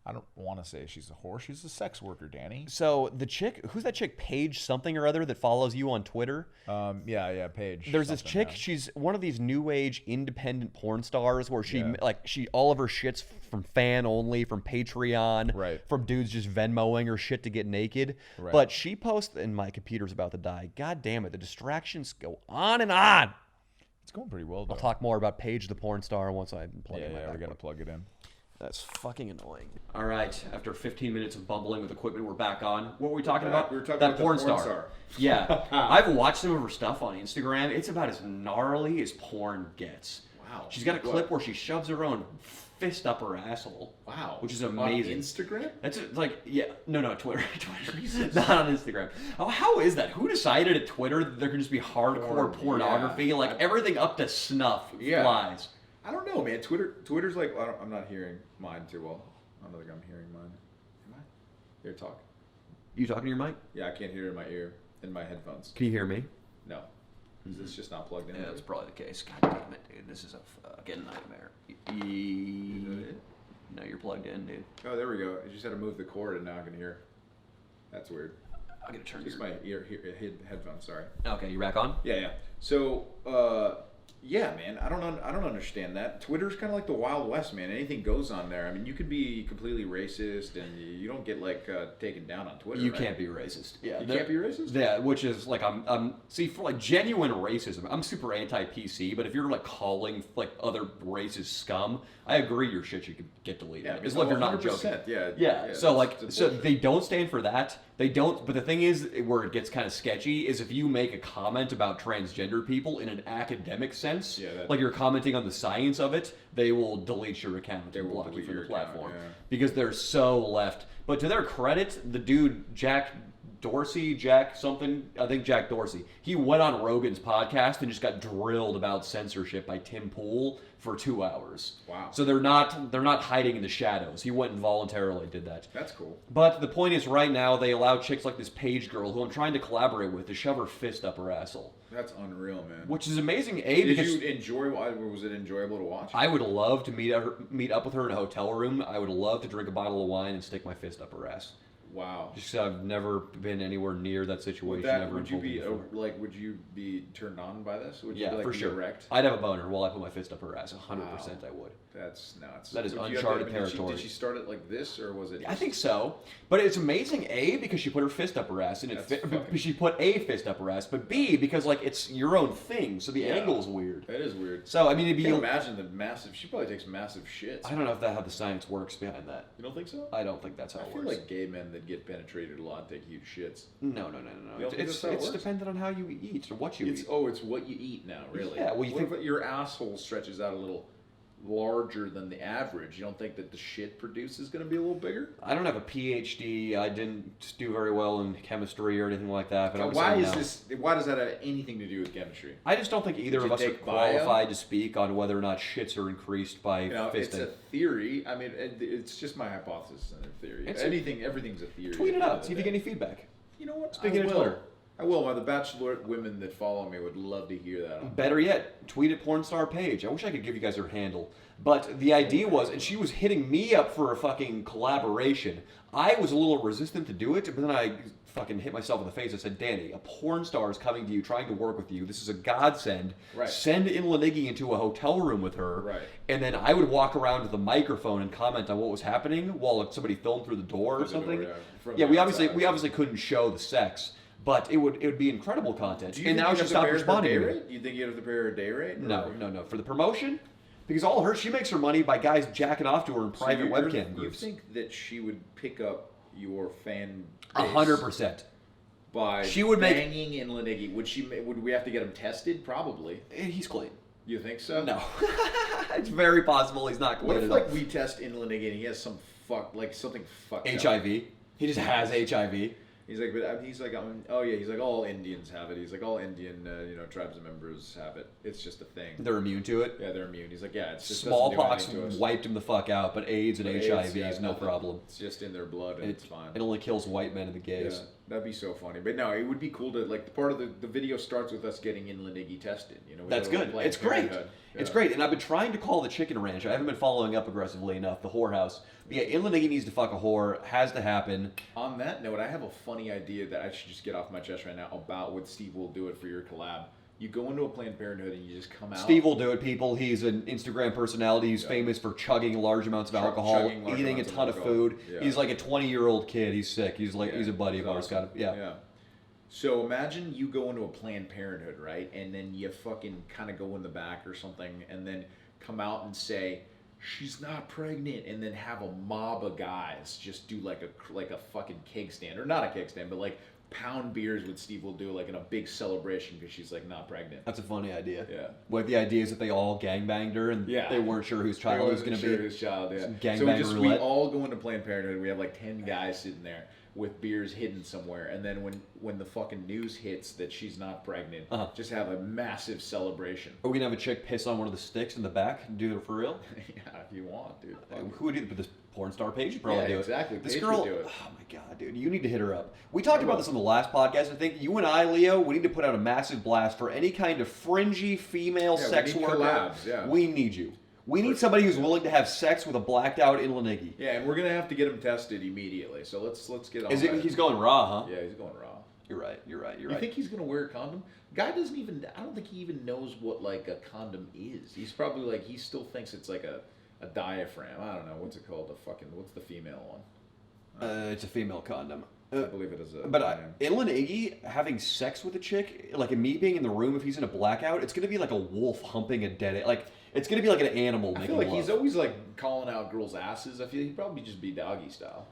I don't want to say she's a whore. She's a sex worker, Danny. So the chick, who's that chick, Paige something or other, that follows you on Twitter? Paige. There's this chick. Yeah. She's one of these new age independent porn stars where she all of her shit's from fan only, from Patreon, Right. from dudes just Venmoing her shit to get naked. Right. But she posts, and my computer's about to die. God damn it, the distractions go on and on. It's going pretty well, though. I'll talk more about Paige the porn star once I plug in my we're MacBook. gonna plug it in. That's fucking annoying. All right, after 15 minutes of bumbling with equipment, we're back on. What were we talking about? We were talking that about the porn porn star. star. Yeah, I've watched some of her stuff on Instagram. It's about as gnarly as porn gets. Wow. She's got a clip where she shoves her own fist up her asshole. Wow. Which is amazing. On Instagram? That's no, Twitter. Not on Instagram. Oh, how is that? Who decided at Twitter that there can just be hardcore pornography? Yeah. Like everything up to snuff flies. I don't know, man. Twitter's like, I'm not hearing mine too well. I don't think I'm hearing mine. Am I? Here, talk. You talking to your mic? Yeah, I can't hear it in my ear, in my headphones. Can you hear me? No. Is this just not plugged in? Yeah, that's probably the case. God damn it, dude. This is a fucking nightmare. No, you're plugged in, dude. Oh, there we go. I just had to move the cord and now I can hear. That's weird. I'm gonna turn Just my headphones, sorry. Okay, you back on? Yeah. So, yeah, man, I don't understand that. Twitter's kind of like the Wild West, man. Anything goes on there. I mean, you could be completely racist, and you don't get like taken down on Twitter. You right? can't be racist. Yeah, You can't be racist. Yeah, which is like see, for like genuine racism, I'm super anti-PC. But if you're like calling like other races scum, I agree your shit should get deleted. Yeah, as long as you're not 100%, joking. yeah. So that's so bullshit. they don't stand for that. They don't. But the thing is, where it gets kind of sketchy is if you make a comment about transgender people in an academic sense, like you're commenting on the science of it, they will delete your account and block you from the platform because they're so left. But to their credit, the dude Jack Dorsey, he went on Rogan's podcast and just got drilled about censorship by Tim Pool for 2 hours. Wow. So they're not hiding in the shadows. He went and voluntarily did that. That's cool. But the point is, right now they allow chicks like this Paige girl, who I'm trying to collaborate with, to shove her fist up her asshole. That's unreal, man. Which is amazing. Did you enjoy? Was it enjoyable to watch? I would love to meet up with her in a hotel room. I would love to drink a bottle of wine and stick my fist up her ass. Wow. Just 'cause I've never been anywhere near that situation. Would you be turned on by this? Would you for sure. Erect? I'd have a boner while I put my fist up her ass. 100% I would. That's nuts. That is Would you uncharted have to- territory. Did she start it like this, or was it? I think so. But it's amazing, A, because she put her fist up her ass, and she put a fist up her ass, but B, because like it's your own thing, so the angle's weird. That is weird. So, I mean, it'd be... Can you imagine the massive... She probably takes massive shits. I don't know if how the science works behind that. You don't think so? I don't think that's how it works. I feel like gay men that get penetrated a lot take huge shits. No. It's dependent on how you eat or what you eat. It's what you eat now, really. Yeah, well, you think if your asshole stretches out a little larger than the average, you don't think that the shit produced is going to be a little bigger? I don't have a PhD. I didn't do very well in chemistry or anything like that. But why does that have anything to do with chemistry? I just don't think either of us are qualified to speak on whether or not shits are increased by fisting. It's a theory. I mean, it's just my hypothesis and a theory. Everything's a theory. Tweet it out. See if you get any feedback. You know what? Speaking of Twitter. I will. The Bachelorette women that follow me would love to hear that. Better yet, tweet at porn star page. I wish I could give you guys her handle. But the idea was, and she was hitting me up for a fucking collaboration. I was a little resistant to do it, but then I fucking hit myself in the face. I said, Danny, a porn star is coming to you, trying to work with you. This is a godsend. Right. Send Inla Niggy into a hotel room with her. Right. And then I would walk around with a microphone and comment on what was happening while somebody filmed through the door or something. Yeah, we obviously couldn't show the sex. But it would be incredible content. And now she stopped responding to me. Do you think you'd have to pay her a day rate? No. For the promotion? Because she makes her money by guys jacking off to her in private webcam groups. You think that she would pick up your fan base 100%. By banging in Leniggy? Would we have to get him tested? Probably. He's clean. You think so? No. It's very possible he's not clean. What if we test in Leniggy and he has something fucked up? HIV. He just has HIV. He's like, all Indians have it. He's like, all Indian, tribes and members have it. It's just a thing. They're immune to it? Yeah, they're immune. He's like, yeah, it's just smallpox wiped him the fuck out, but AIDS and HIV is no problem. It's just in their blood and it's fine. It only kills white men and the gays. Yeah, that'd be so funny. But no, it would be cool to, part of the video starts with us getting in Leniggy tested. That's good. It's great. Yeah. It's great. And I've been trying to call the chicken ranch. I haven't been following up aggressively enough, the whorehouse. But yeah, Inla Niggy needs to fuck a whore. Has to happen. On that note, I have a funny idea that I should just get off my chest right now about what Steve will do it for your collab. You go into a Planned Parenthood and you just come out. Steve will do it, people. He's an Instagram personality. He's famous for chugging large amounts of alcohol, eating a ton of food. Yeah. He's like a 20-year-old kid. He's sick. He's a buddy of ours. Awesome. Yeah. So imagine you go into a Planned Parenthood, right? And then you fucking kind of go in the back or something and then come out and say, she's not pregnant, and then have a mob of guys just do like a fucking keg stand, or not a keg stand, but like pound beers with Steve will do like in a big celebration because she's like not pregnant. That's a funny idea. Yeah. What the idea is that they all gangbanged her and they weren't sure whose child it was going to be. Whose child, yeah. Gangbang roulette. We all go into Planned Parenthood. We have like 10 guys sitting there with beers hidden somewhere, and then when the fucking news hits that she's not pregnant, just have a massive celebration. Are we gonna have a chick piss on one of the sticks in the back and do it for real? Yeah, if you want, dude. Who would do it? But this porn star page would probably do it. Exactly. This girl, would do it. Oh my god, dude, you need to hit her up. We talked about this on the last podcast. I think you and I, Leo, we need to put out a massive blast for any kind of fringy female sex worker. Collabs, yeah. We need you. We need somebody who's willing to have sex with a blacked out Inla Niggy. Yeah, and we're gonna have to get him tested immediately. So let's get on. He's going raw, huh? Yeah, he's going raw. You're right. You think he's gonna wear a condom? Guy doesn't even. I don't think he even knows what like a condom is. He's probably like he still thinks it's like a diaphragm. I don't know what's it called. What's the female one? It's a female condom. I believe it is a. But Inla Niggy having sex with a chick, like me being in the room if he's in a blackout, it's gonna be like a wolf humping a dead. Like it's gonna be like an animal. I feel like he's always like calling out girls' asses. I feel he'd probably just be doggy style.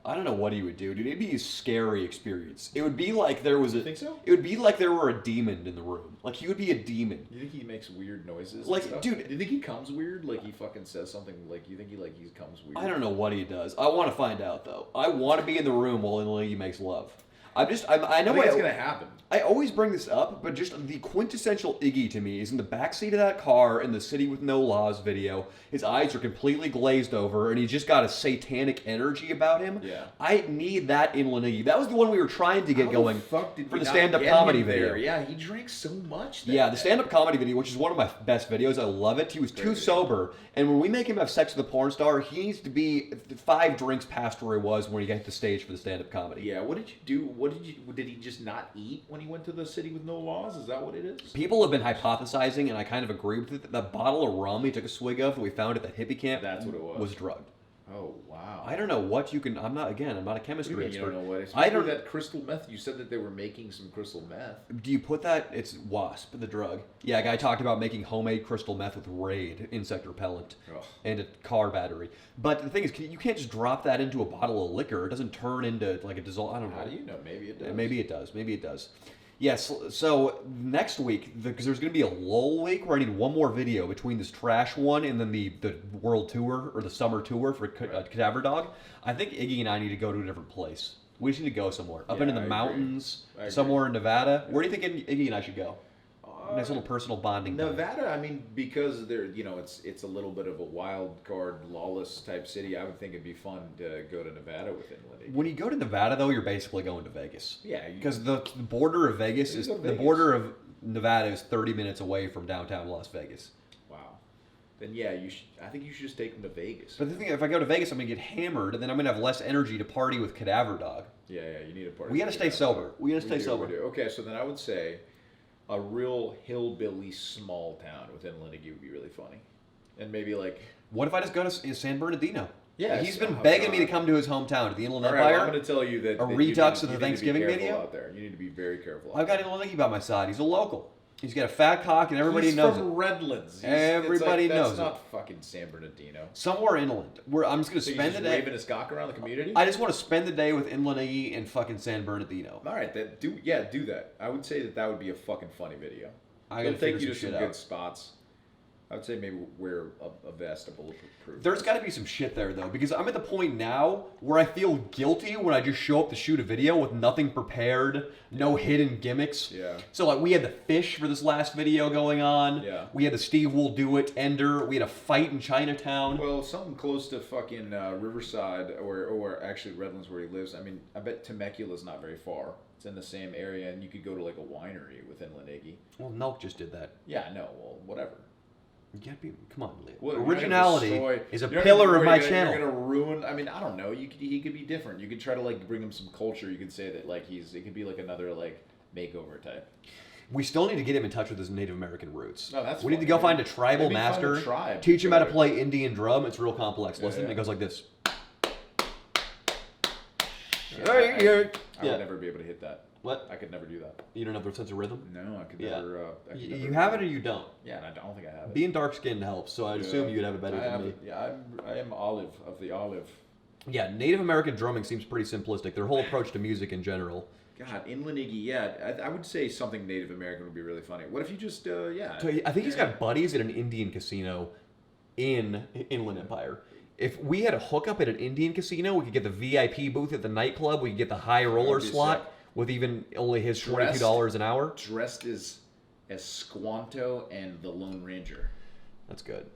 I don't know what he would do, dude. It'd be a scary experience. It would be like there was a. You think so? It would be like there were a demon in the room. Like he would be a demon. You think he makes weird noises? Like, and stuff? dude. Do you think he comes weird? Like he fucking says something. Like you think he comes weird? I don't know what he does. I want to find out though. I want to be in the room while Inla Niggy makes love. I know what's gonna happen. I always bring this up, but just the quintessential Iggy to me is in the backseat of that car in the City with No Laws video. His eyes are completely glazed over, and he's just got a satanic energy about him. Yeah. I need that in Iggy. That was the one we were trying to get going for the stand-up comedy video. Yeah, he drank so much. The stand-up comedy video, which is one of my best videos. I love it. He was too sober, and when we make him have sex with a porn star, he needs to be 5 drinks past where he was when he got to the stage for the stand-up comedy. Yeah. What did you do? Did he just not eat when he went to the City with No Laws? Is that what it is? People have been hypothesizing, and I kind of agree with it. That bottle of rum he took a swig of that we found at that hippie camp. That's what it was drugged. Oh wow! I don't know what you can. I'm not a chemistry expert. You don't know what? I don't that crystal meth. You said that they were making some crystal meth. Do you put that? It's wasp, the drug. Yeah, a guy talked about making homemade crystal meth with Raid insect repellent and a car battery. But the thing is, you can't just drop that into a bottle of liquor. It doesn't turn into like a dissolve. I don't know. How do you know? Maybe it does. Maybe it does. Yes, so next week, because there's going to be a lull week where I need one more video between this trash one and then the world tour or the summer tour for Cadaver Dog. I think Iggy and I need to go to a different place. We just need to go somewhere. Up into the mountains, somewhere in Nevada. Where do you think Iggy and I should go? Nice little personal bonding time. Nevada, I mean, because they're, it's a little bit of a wild card, lawless type city. I would think it'd be fun to go to Nevada with Inland. When you go to Nevada, though, you're basically going to Vegas. Yeah, because the border of Vegas is the border of Nevada is 30 minutes away from downtown Las Vegas. Wow. Then yeah, I think you should just take them to Vegas. But the thing, if I go to Vegas, I'm gonna get hammered, and then I'm gonna have less energy to party with Cadaver Dog. Yeah, you need a party. We gotta stay sober. We gotta stay sober. Okay, so then I would say a real hillbilly small town within Lenigi would be really funny, and maybe like. What if I just go to San Bernardino? Yeah, he's been begging me to come to his hometown, to the Inland Empire. All right, well, I'm going to tell you that a redux of the Thanksgiving video. Out there. You need to be very careful. I've got Inland by my side. He's a local. He's got a fat cock, and everybody knows it. He's from Redlands. Everybody knows it. That's not fucking San Bernardino. Somewhere inland. I'm just going to spend the day. Waving his cock around the community. I just want to spend the day with Inland and fucking San Bernardino. All right, do that. I would say that would be a fucking funny video. It'll take you to some good spots. I would say maybe wear a vest, a bulletproof. There's got to be some shit there, though, because I'm at the point now where I feel guilty when I just show up to shoot a video with nothing prepared, no hidden gimmicks. Yeah. So, like, we had the fish for this last video going on. Yeah. We had the Steve Will Do It ender. We had a fight in Chinatown. Well, something close to fucking Riverside, or actually Redlands where he lives. I mean, I bet Temecula's not very far. It's in the same area, and you could go to, like, a winery within Lenigi. Well, Nelk just did that. Yeah, I know. Well, whatever. You can't be. Come on, Leo. Well, originality is a pillar of my channel. You're gonna ruin. I mean, I don't know. He could be different. You could try to like bring him some culture. You could say that like it could be like another like makeover type. We still need to get him in touch with his Native American roots. No, that's we need to go find a tribal master, teach him how to play Indian drum. It's real complex. Listen, it goes like this. I would never be able to hit that. What? I could never do that. You don't have the sense of rhythm? No, I could never. You have it or you don't? Yeah, and I don't think I have it. Being dark skinned helps, so I'd assume you'd have it better than me. Yeah, I am olive of the olive. Yeah, Native American drumming seems pretty simplistic. Their whole approach to music in general. God, in Lenigi, yeah, I would say something Native American would be really funny. What if you just, So I think he's got buddies at an Indian casino in Inland Empire. If we had a hookup at an Indian casino, we could get the VIP booth at the nightclub. We could get the high roller slot. Sick. With even only his $22 an hour. Dressed as Squanto and the Lone Ranger. That's good.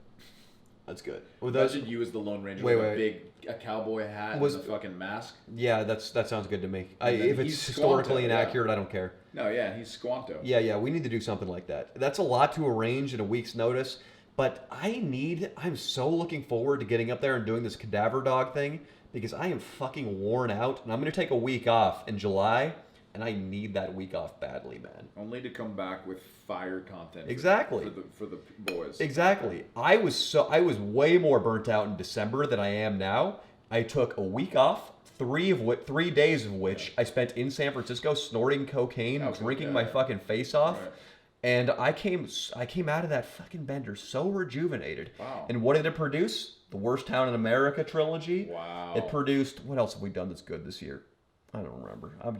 Imagine you as the Lone Ranger with a cowboy hat and a fucking mask. Yeah, that sounds good to me. If it's historically inaccurate, I don't care. No, yeah, he's Squanto. Yeah, we need to do something like that. That's a lot to arrange in a week's notice, but I'm so looking forward to getting up there and doing this Cadaver Dog thing because I am fucking worn out, and I'm going to take a week off in July. And I need that week off badly, man. Only to come back with fire content. Exactly. For the boys. Exactly. I was way more burnt out in December than I am now. I took a week off, 3 days of which I spent in San Francisco snorting cocaine, drinking my fucking face off. Right. And I came out of that fucking bender so rejuvenated. Wow. And what did it produce? The Worst Town in America trilogy. Wow. It produced, what else have we done that's good this year? I don't remember. I'm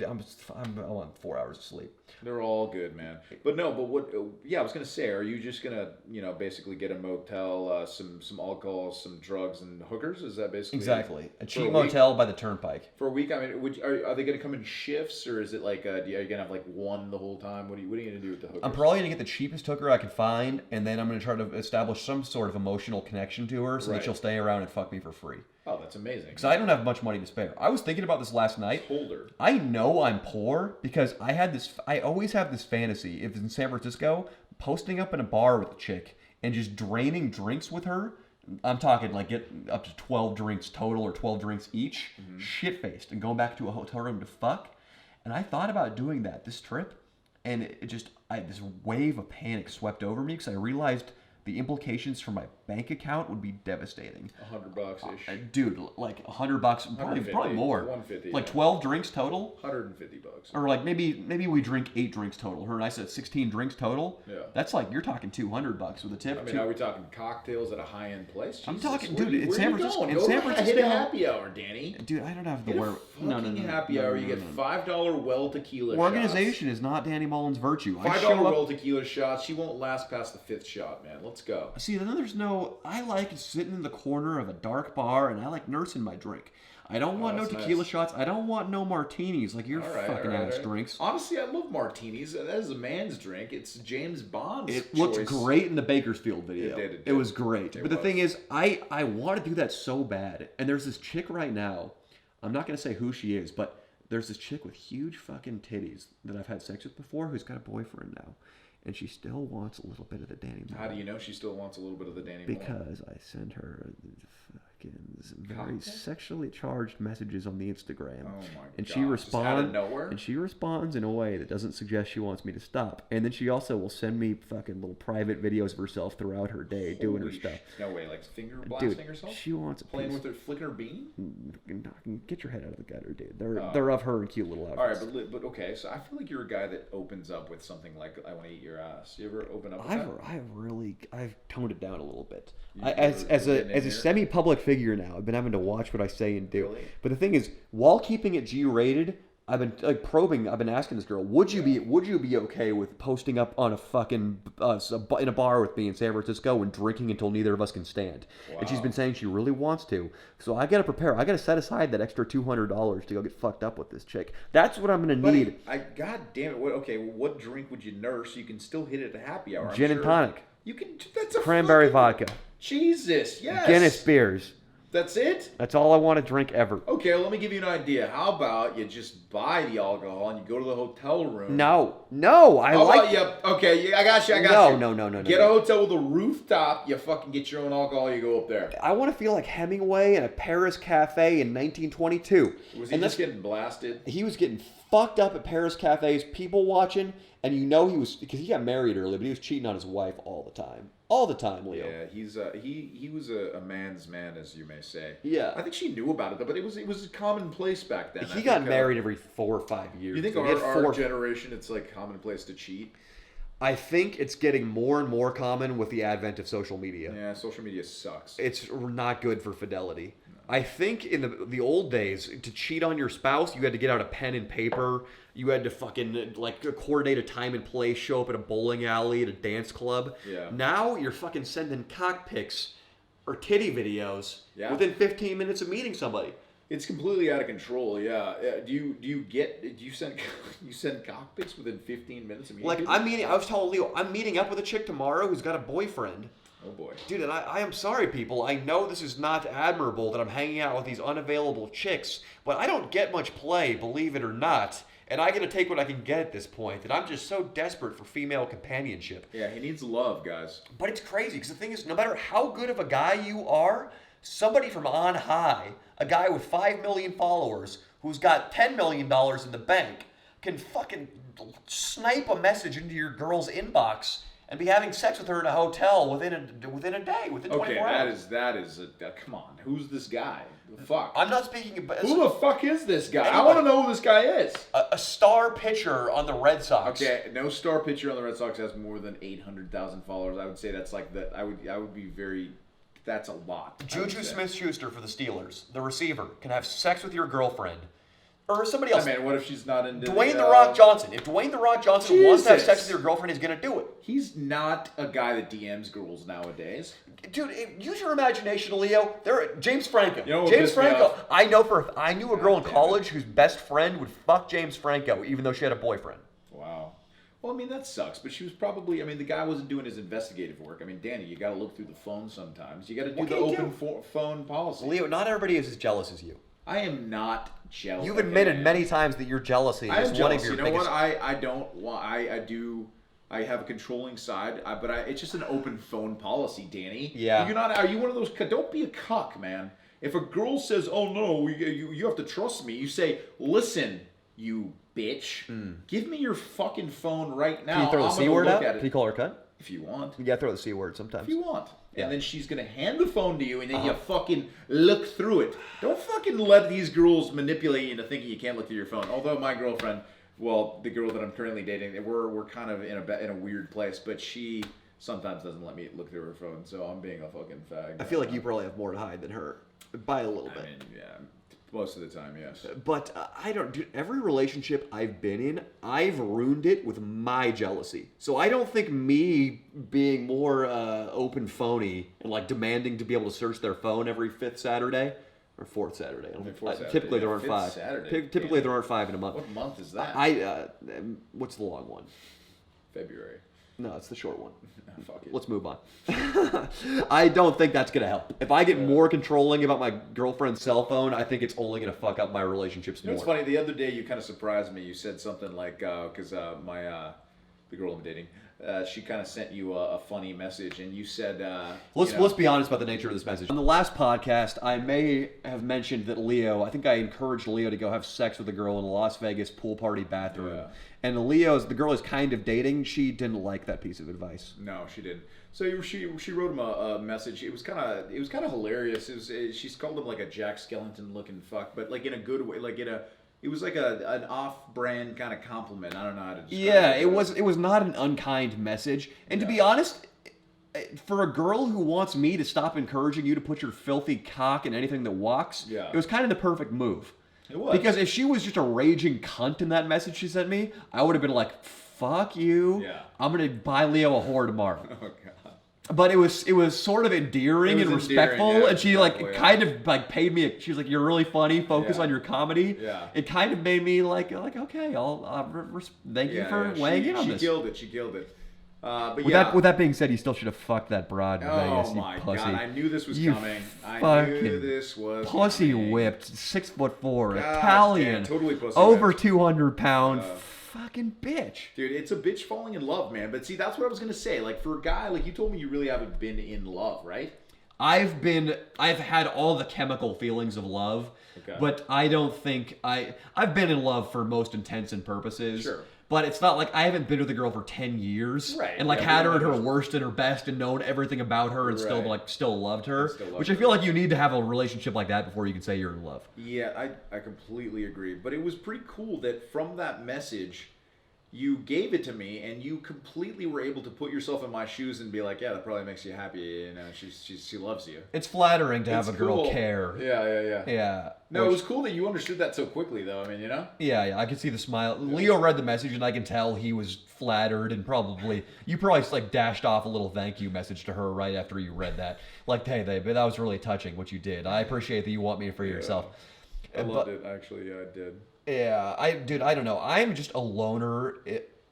on 4 hours of sleep. They're all good, man. But what? Yeah, I was gonna say, are you just gonna, basically get a motel, some alcohol, some drugs, and hookers? Is that basically exactly a cheap motel by the turnpike for a week? I mean, are they gonna come in shifts, or is it like are you gonna have like one the whole time? What are you gonna do with the hookers? I'm probably gonna get the cheapest hooker I can find, and then I'm gonna try to establish some sort of emotional connection to her, so that she'll stay around and fuck me for free. Oh, that's amazing. Because I don't have much money to spare. I was thinking about this last night. Older. I know I'm poor because I always have this fantasy, if it's in San Francisco, posting up in a bar with a chick and just draining drinks with her. I'm talking like get up to 12 drinks total or 12 drinks each, shit-faced, and going back to a hotel room to fuck. And I thought about doing that this trip, and this wave of panic swept over me because I realized the implications for my bank account would be devastating. $100-ish. Dude, like $100, probably more. 150. Like 12 drinks total. $150. Or like maybe we drink 8 drinks total. Her and I said 16 drinks total. Yeah. That's like you're talking $200 with a tip. I mean, are we talking cocktails at a high-end place? Jesus. I'm talking, dude. It's San Francisco. In San Francisco, hit a happy hour, Danny. Dude, I don't have the word. No. Happy hour. You get $5 well tequila. Organization shots. Is not Danny Mullen's virtue. $5 well tequila shots. She won't last past the 5th shot, man. Let's go. See, then there's no I like sitting in the corner of a dark bar and I like nursing my drink. I don't want no tequila nice. shots. I don't want no martinis like your fucking ass drinks. Honestly, I love martinis. That is a man's drink. It's James Bond's It choice. looked great in the Bakersfield video. It did. It was great. But the thing is, I want to do that so bad. And there's this chick right now. I'm not going to say who she is, but there's this chick with huge fucking titties that I've had sex with before who's got a boyfriend now. And she still wants a little bit of the Danny Moore. How do you know she still wants a little bit of the Danny Moore? Because I sent her very sexually charged messages on the Instagram. Oh my and God. she Just out of nowhere? And she responds in a way that doesn't suggest she wants me to stop. And then she also will send me fucking little private videos of herself throughout her day doing her stuff. No way, like finger blasting herself? She wants a playing piece. with her flicker bean? Get your head out of the gutter, dude. They're of her in cute little outfits. All right, but okay, so I feel like you're a guy that opens up with something like "I want to eat your ass." You ever open up with that? I've toned it down a little bit. You As getting in a here? semi-public figure now, I've been having to watch what I say and do. Really? But the thing is, while keeping it G-rated, I've been probing. I've been asking this girl, would you be okay with posting up on a fucking in a bar with me in San Francisco and drinking until neither of us can stand? Wow. And she's been saying she really wants to. So I got to prepare. I got to set aside that extra $200 to go get fucked up with this chick. That's what I'm gonna need. God damn it! What drink would you nurse? You can still hit it at happy hour. I'm Gin and sure. tonic. You can. That's a Cranberry fucking- vodka. Jesus, yes. Guinness beers. That's it? That's all I want to drink ever. Okay, well, let me give you an idea. How about you just buy the alcohol and you go to the hotel room? No. How about you? Okay, I got you. No. Get a hotel with a rooftop. You fucking get your own alcohol. You go up there. I want to feel like Hemingway in a Paris cafe in 1922. Was he just getting blasted? He was getting fucked up at Paris cafes, people watching, and you know he was, because he got married early, but he was cheating on his wife all the time. All the time, Leo. Yeah, he was a man's man, as you may say. Yeah. I think she knew about it though, but it was commonplace back then. He got married every 4 or 5 years. You think He had our generation, it's like commonplace to cheat? I think it's getting more and more common with the advent of social media. Yeah, social media sucks. It's not good for fidelity. I think in the old days, to cheat on your spouse, you had to get out a pen and paper. You had to fucking coordinate a time and place, show up at a bowling alley, at a dance club. Yeah. Now you're fucking sending cock pics or titty videos within 15 minutes of meeting somebody. It's completely out of control. Yeah. Do you send cock pics within 15 minutes of meeting? I was telling Leo, I'm meeting up with a chick tomorrow who's got a boyfriend. Oh boy. Dude, and I am sorry, people. I know this is not admirable that I'm hanging out with these unavailable chicks, but I don't get much play, believe it or not. And I gotta take what I can get at this point, and I'm just so desperate for female companionship. Yeah, he needs love, guys. But it's crazy, because the thing is, no matter how good of a guy you are, somebody from on high, a guy with 5 million followers, who's got $10 million in the bank, can fucking snipe a message into your girl's inbox and be having sex with her in a hotel within a day, within 24 hours. that is come on. Who's this guy? The fuck? I'm not speaking about... Who the fuck is this guy? Anybody. I want to know who this guy is. A star pitcher on the Red Sox. Okay, no star pitcher on the Red Sox has more than 800,000 followers. I would say that's like the... I would be very... That's a lot. Juju Smith-Schuster for the Steelers, the receiver, can have sex with your girlfriend. Or somebody else. I mean, what if she's not into Dwayne The Rock Johnson. If Dwayne The Rock Johnson wants to have sex with your girlfriend, he's going to do it. He's not a guy that DMs girls nowadays. Dude, use your imagination, Leo. James Franco. You know what James pissed me Franco. off? I knew a girl in college whose best friend would fuck James Franco, even though she had a boyfriend. Wow. Well, I mean, that sucks, but she was probably, I mean, the guy wasn't doing his investigative work. I mean, Danny, you got to look through the phone sometimes. You got to do the open phone policy. Leo, not everybody is as jealous as you. I am not jealous. You've admitted many times that your jealousy is one jealous. of your You know biggest... what? I don't want, I have a controlling side, but it's just an open phone policy, Danny. Yeah. Are you one of those, don't be a cuck, man. If a girl says, oh no, you have to trust me, you say, listen, you bitch, give me your fucking phone right now. Can you throw the C word out? Can you call her a cunt? If you want. You gotta throw the C word sometimes. If you want. Yeah. And then she's going to hand the phone to you, and then you fucking look through it. Don't fucking let these girls manipulate you into thinking you can't look through your phone. Although my girlfriend, well, the girl that I'm currently dating, we're kind of in a weird place, but she sometimes doesn't let me look through her phone, so I'm being a fucking fag. I feel like you probably have more to hide than her. By a little bit. I mean, yeah. Most of the time, yes. But I don't. Dude, every relationship I've been in, I've ruined it with my jealousy. So I don't think me being more open phony and like demanding to be able to search their phone every fifth Saturday or fourth Saturday. Typically there aren't five. Typically there aren't 5 in a month. What month is that? What's the long one? February. No, it's the short one. Fuck it. Let's move on. I don't think that's going to help. If I get more controlling about my girlfriend's cell phone, I think it's only going to fuck up my relationships more. It's funny. The other day, you kind of surprised me. You said something like, because the girl I'm dating, she kind of sent you a funny message, and you said, let's be honest about the nature of this message. On the last podcast, I may have mentioned that I think I encouraged Leo to go have sex with a girl in a Las Vegas pool party bathroom. Yeah. And the girl is kind of dating. She didn't like that piece of advice. No, she didn't. So she wrote him a message. It was kind of hilarious. She's called him like a Jack Skellington looking fuck, but like in a good way, like it was like an off-brand kind of compliment. I don't know how to describe it. Yeah, it was not an unkind message. And to be honest, for a girl who wants me to stop encouraging you to put your filthy cock in anything that walks, it was kind of the perfect move. It was. Because if she was just a raging cunt in that message she sent me, I would have been like, fuck you. Yeah. I'm going to buy Leo a whore tomorrow. Oh, God. But it was sort of endearing and respectful, and she kind of like paid me. She was like, "You're really funny. Focus on your comedy." Yeah. It kind of made me like okay, thank you for weighing in on this. She killed it. But with that being said, you still should have fucked that broad in Vegas. Oh my pussy. God! I knew this was You coming. I fucking knew this was pussy coming. whipped, 6'4", God Italian, damn, totally pussy over whipped. 200-pound, fucking bitch. Dude, it's a bitch falling in love, man. But see, that's what I was gonna say. Like for a guy, like you told me, you really haven't been in love, right? I've had all the chemical feelings of love, but I don't think I've been in love for most intents and purposes. Sure. But it's not like I haven't been with a girl for 10 years and like had her at her worst and her best and known everything about her and still loved her. Which I feel like you need to have a relationship like that before you can say you're in love. Yeah, I completely agree. But it was pretty cool that from that message, you gave it to me and you completely were able to put yourself in my shoes and be like, yeah, that probably makes you happy. You know, she loves you. It's flattering to have a girl cool. care. Yeah. No, it was cool that you understood that so quickly, though. I mean, you know? Yeah, I could see the smile. Leo read the message, and I can tell he was flattered, and you probably like dashed off a little thank you message to her right after you read that. Like, hey, babe, that was really touching what you did. I appreciate that you want me for yourself. I loved it, actually. Yeah, I did. Yeah, I don't know. I'm just a loner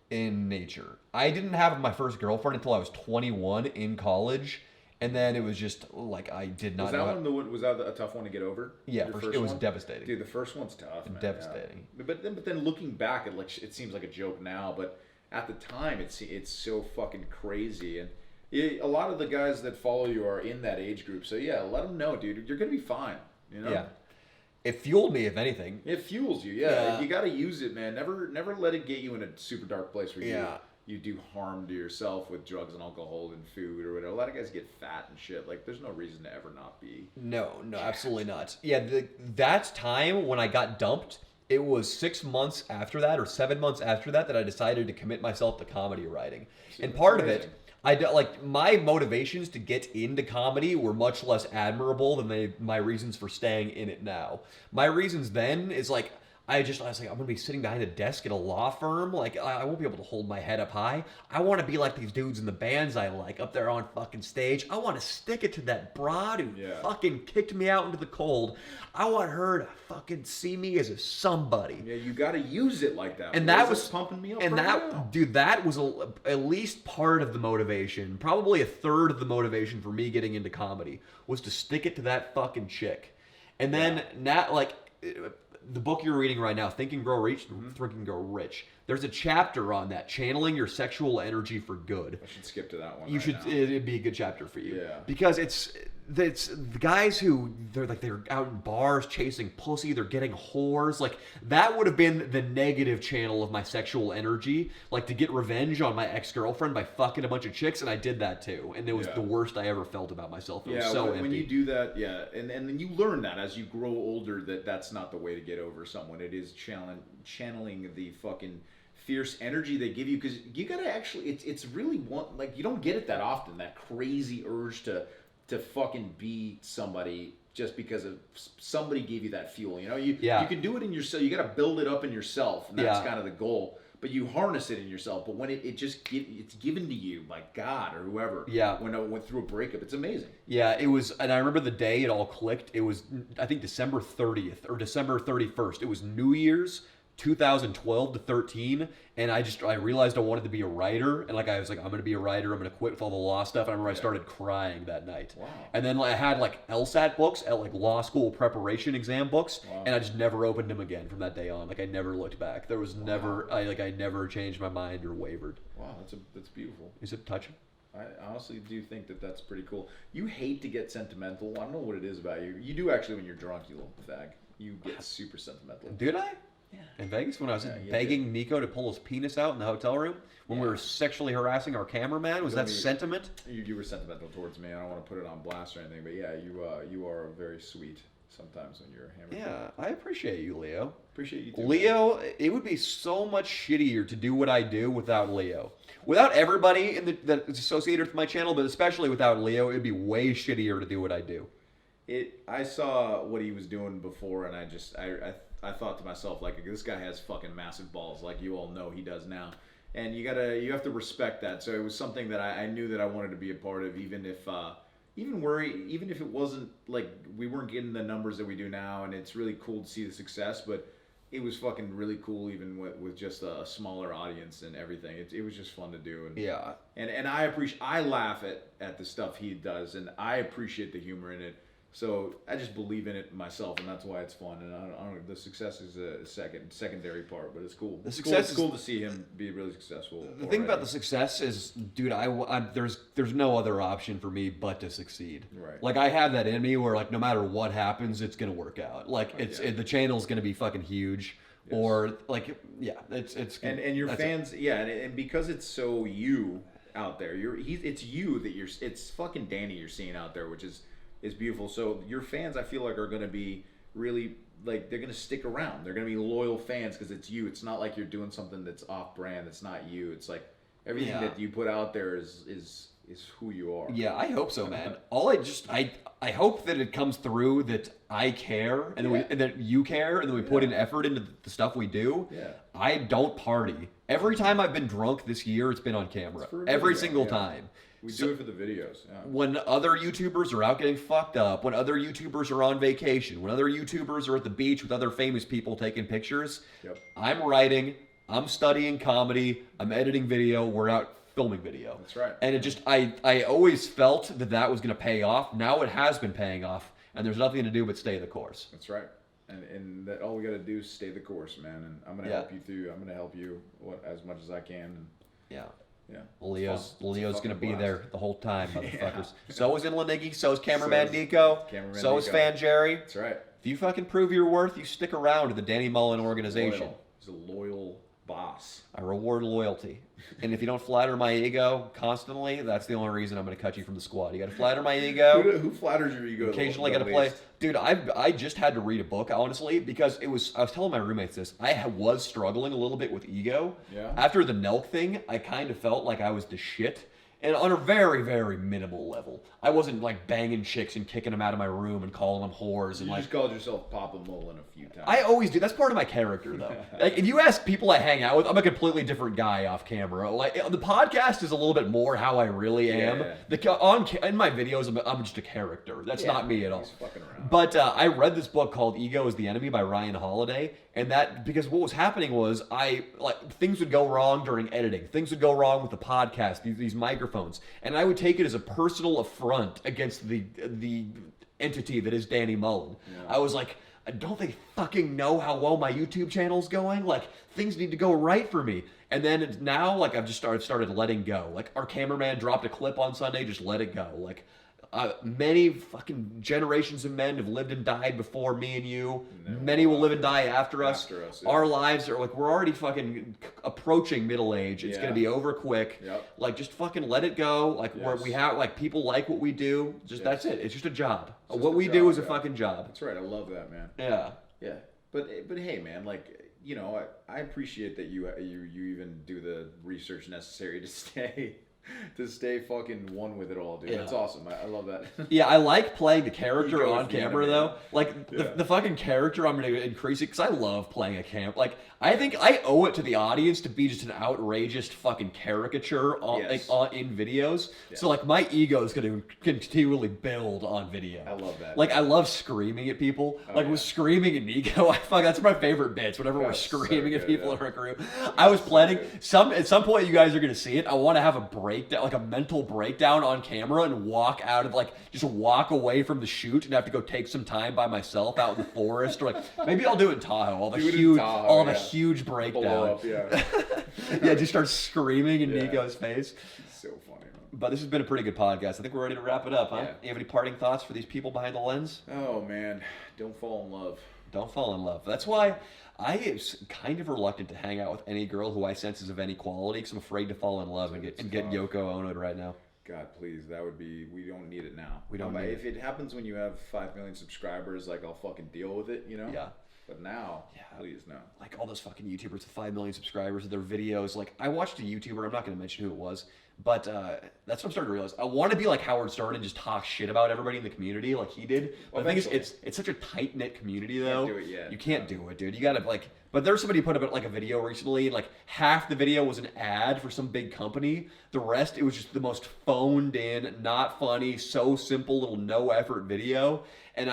in nature. I didn't have my first girlfriend until I was 21 in college. And then it was just like I did not know. Was that a tough one to get over? Yeah, it was devastating. Dude, the first one's tough, man. Devastating. Yeah. But then looking back, it seems like a joke now, but at the time, it's so fucking crazy. And a lot of the guys that follow you are in that age group. So yeah, let them know, dude. You're gonna be fine. You know? Yeah. It fueled me, if anything. It fuels you, yeah. You got to use it, man. Never let it get you in a super dark place where you do harm to yourself with drugs and alcohol and food or whatever. A lot of guys get fat and shit. Like, there's no reason to ever not be. No, absolutely not. Yeah, that time when I got dumped, it was 6 months after that or 7 months after that I decided to commit myself to comedy writing. And part of it, my motivations to get into comedy were much less admirable than my reasons for staying in it now. My reasons then is like, I was like, I'm going to be sitting behind a desk at a law firm. Like, I won't be able to hold my head up high. I want to be like these dudes in the bands I like up there on fucking stage. I want to stick it to that broad who fucking kicked me out into the cold. I want her to fucking see me as a somebody. Yeah, you got to use it like that. And that was pumping me up. And that was at least part of the motivation, probably a third of the motivation for me getting into comedy was to stick it to that fucking chick. And then the book you're reading right now, Think and Grow Rich, there's a chapter on that, channeling your sexual energy for good. I should skip to that one. It'd be a good chapter for you. Yeah. Because it's the guys who they're out in bars chasing pussy, they're getting whores. Like, that would have been the negative channel of my sexual energy, like to get revenge on my ex-girlfriend by fucking a bunch of chicks, and I did that too. And it was the worst I ever felt about myself. It was so empty. When you do that, and then you learn that as you grow older that's not the way to get over someone. It is channeling the fucking fierce energy they give you, because you gotta actually, it's really you don't get it that often, that crazy urge to fucking be somebody just because of somebody gave you that fuel. You know, you Yeah. can do it in yourself. You got to build it up in yourself, and that's Yeah. kind of the goal. But you harness it in yourself. But when it's given to you by God or whoever. Yeah. When it went through a breakup, it's amazing. Yeah, it was, and I remember the day it all clicked. It was, I think, December 30th or December 31st. It was New Year's 2012 to 13, and I realized I wanted to be a writer, and like I was like, I'm gonna be a writer. I'm gonna quit with all the law stuff. And I remember I started crying that night. Wow. And then I had like LSAT books, like law school preparation exam books, Wow. and I just never opened them again from that day on. Like I never looked back. There was never, I never changed my mind or wavered. Wow, that's beautiful. Is it touching? I honestly do think that that's pretty cool. You hate to get sentimental. I don't know what it is about you. You do actually when you're drunk, you little fag. You get super sentimental. Did I? Yeah. In Vegas, when I was you begging Nico to pull his penis out in the hotel room, when we were sexually harassing our cameraman, was that sentiment? You were sentimental towards me. I don't want to put it on blast or anything, but yeah, you are very sweet sometimes when you're hammered. Yeah, I appreciate you, Leo. Appreciate you too. Leo, it would be so much shittier to do what I do without Leo. Without everybody that's associated with my channel, but especially without Leo, it would be way shittier to do what I do. I saw what he was doing before, and I thought to myself, like, this guy has fucking massive balls, like you all know he does now, and you have to respect that. So it was something that I knew that I wanted to be a part of, even if it wasn't like we weren't getting the numbers that we do now, and it's really cool to see the success, but it was fucking really cool even with just a smaller audience and everything. It was just fun to do, and Yeah. and I laugh at the stuff he does, and I appreciate the humor in it. So I just believe in it myself, and that's why it's fun. And I don't the success is a secondary part, but it's cool. It's cool to see him be really successful. The thing about the success is, dude, there's no other option for me but to succeed. Right. Like I have that in me where like no matter what happens, it's gonna work out. Like the channel's gonna be fucking huge, Yes. or like it's and your fans, and because it's so you out there, it's fucking Danny you're seeing out there, which is beautiful. So your fans, I feel like, are going to be really, like, they're going to stick around. They're going to be loyal fans because it's you. It's not like you're doing something that's off brand. It's not you. It's like everything that you put out there is who you are. Yeah, I hope so, man. I hope that it comes through that I care and, and that you care and that we put in effort into the stuff we do. Yeah. I don't party. Every time I've been drunk this year, it's been on camera. Every single time. We do it for the videos. Yeah. When other YouTubers are out getting fucked up, when other YouTubers are on vacation, when other YouTubers are at the beach with other famous people taking pictures, I'm writing, I'm studying comedy, I'm editing video, we're out filming video. That's right. And it just, I always felt that was going to pay off. Now it has been paying off, and there's nothing to do but stay the course. That's right. And that all we got to do is stay the course, man. And I'm going to help you through. I'm going to help you as much as I can. And yeah. Yeah. Leo's going to be blast. there the whole time, motherfuckers. So is Inlaniggy, so is cameraman Nico, so is Fan Jerry. That's right. If you fucking prove your worth, you stick around to the Danny Mullen organization. He's a loyal boss. I reward loyalty. And if you don't flatter my ego constantly, that's the only reason I'm going to cut you from the squad. You got to flatter my ego. Who flatters your ego? Occasionally got to play. Dude, I just had to read a book, honestly, because I was telling my roommates this. I was struggling a little bit with ego. Yeah. After the Nelk thing, I kind of felt like I was the shit. And on a very, very minimal level. I wasn't like banging chicks and kicking them out of my room and calling them whores. And You like, just called yourself Papa Mullen a few times. I always do. That's part of my character, though. Like, if you ask people I hang out with, I'm a completely different guy off camera. Like, the podcast is a little bit more how I really am. In my videos, I'm just a character. That's not me at all. He's fucking around. But I read this book called Ego is the Enemy by Ryan Holiday, and that because what was happening was things would go wrong during editing. Things would go wrong with the podcast, these microphones, and I would take it as a personal affront against the entity that is Danny Mullen. I was like, don't they fucking know how well my YouTube channel's going? Like, things need to go right for me. And then now, like, I've just started letting go. Like, our cameraman dropped a clip on Sunday, just let it go. Like, many fucking generations of men have lived and died before me and you. Many will live and die after us. Our lives are like, we're already fucking approaching middle age. It's gonna be over quick. Like, just fucking let it go. Like, where we have, like, people like what we do. Just that's it. It's just a job. What we do is a fucking job. That's right. I love that, man. Yeah. Yeah. But hey, man, like, you know, I appreciate that you even do the research necessary to stay to stay fucking one with it all, dude. That's awesome. I love that. Yeah, I like playing the character Ego on is the camera enemy. though. Like the fucking character, I'm gonna increase it because I love playing a camp. Like I think I owe it to the audience to be just an outrageous fucking caricature on, Yes. in videos. Yes. So like my ego is gonna continually build on video. I love that. Like I love screaming at people. like yeah. with screaming and Nico, that's my favorite bits. Whenever we're That's so screaming at good, people yeah. in our crew. I was planning good. at some point you guys are gonna see it. I want to have a breakdown, like a mental breakdown on camera, and walk out of just walk away from the shoot and have to go take some time by myself out in the forest, or like maybe I'll do it in Tahoe. I'll have a huge breakdown. Blow up, yeah. Yeah, just start screaming in Yeah. Nico's face. So funny, man. But this has been a pretty good podcast. I think we're ready to wrap it up, huh? Yeah. You have any parting thoughts for these people behind the lens? Oh man, don't fall in love. Don't fall in love. That's why I am kind of reluctant to hang out with any girl who I sense is of any quality, because I'm afraid to fall in love and get Yoko Ono right now. God, please, that would be. We don't need it now. We don't need If it happens when you have 5 million subscribers, like I'll fucking deal with it, you know. Yeah. But now, please no. Like all those fucking YouTubers with 5 million subscribers, their videos. Like I watched a YouTuber, I'm not going to mention who it was, but that's what I'm starting to realize. I want to be like Howard Stern and just talk shit about everybody in the community like he did. But the thing is, it's such a tight knit community though. do it yet. You can't do it, dude. You gotta But there's somebody who put up like a video recently, and like half the video was an ad for some big company. The rest, it was just the most phoned in, not funny, so simple little no effort video. And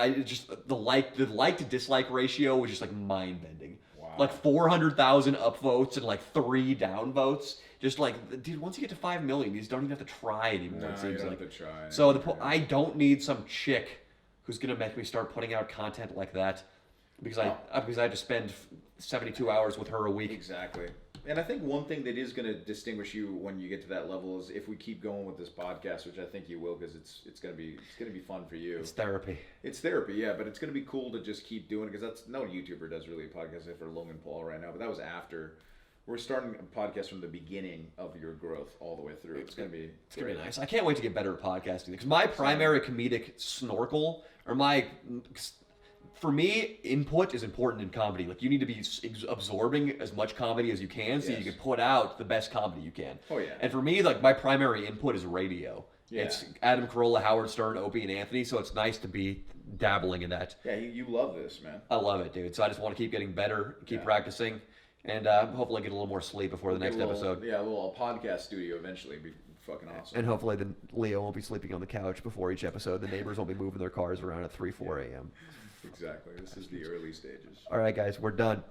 the like to dislike ratio was just like mind bending. Wow. Like 400,000 upvotes and like 3 downvotes. Just like, dude, once you get to 5 million, you just don't even have to try anymore. No, it seems you don't like. have to try So I don't need some chick who's gonna make me start putting out content like that because I have to spend 72 hours with her a week. Exactly. And I think one thing that is going to distinguish you when you get to that level is if we keep going with this podcast, which I think you will, because it's going to be fun for you. It's therapy. It's therapy, yeah, but it's going to be cool to just keep doing it, because that's no YouTuber does really a podcast except for Logan Paul right now, but that was after. We're starting a podcast from the beginning of your growth all the way through. It's going to be Nice. I can't wait to get better at podcasting because my primary comedic snorkel, or for me, input is important in comedy. Like you need to be absorbing as much comedy as you can, so you can put out the best comedy you can. Oh yeah. And for me, like my primary input is radio. Yeah. It's Adam Carolla, Howard Stern, Opie, and Anthony. So it's nice to be dabbling in that. Yeah, you love this, man. I love it, dude. So I just want to keep getting better, keep practicing, and hopefully get a little more sleep before the next episode. Yeah, a little podcast studio eventually would be fucking awesome. And hopefully then Leo won't be sleeping on the couch before each episode. The neighbors won't be moving their cars around at 3, 4 a.m. Exactly. This is the early stages. All right, guys, we're done.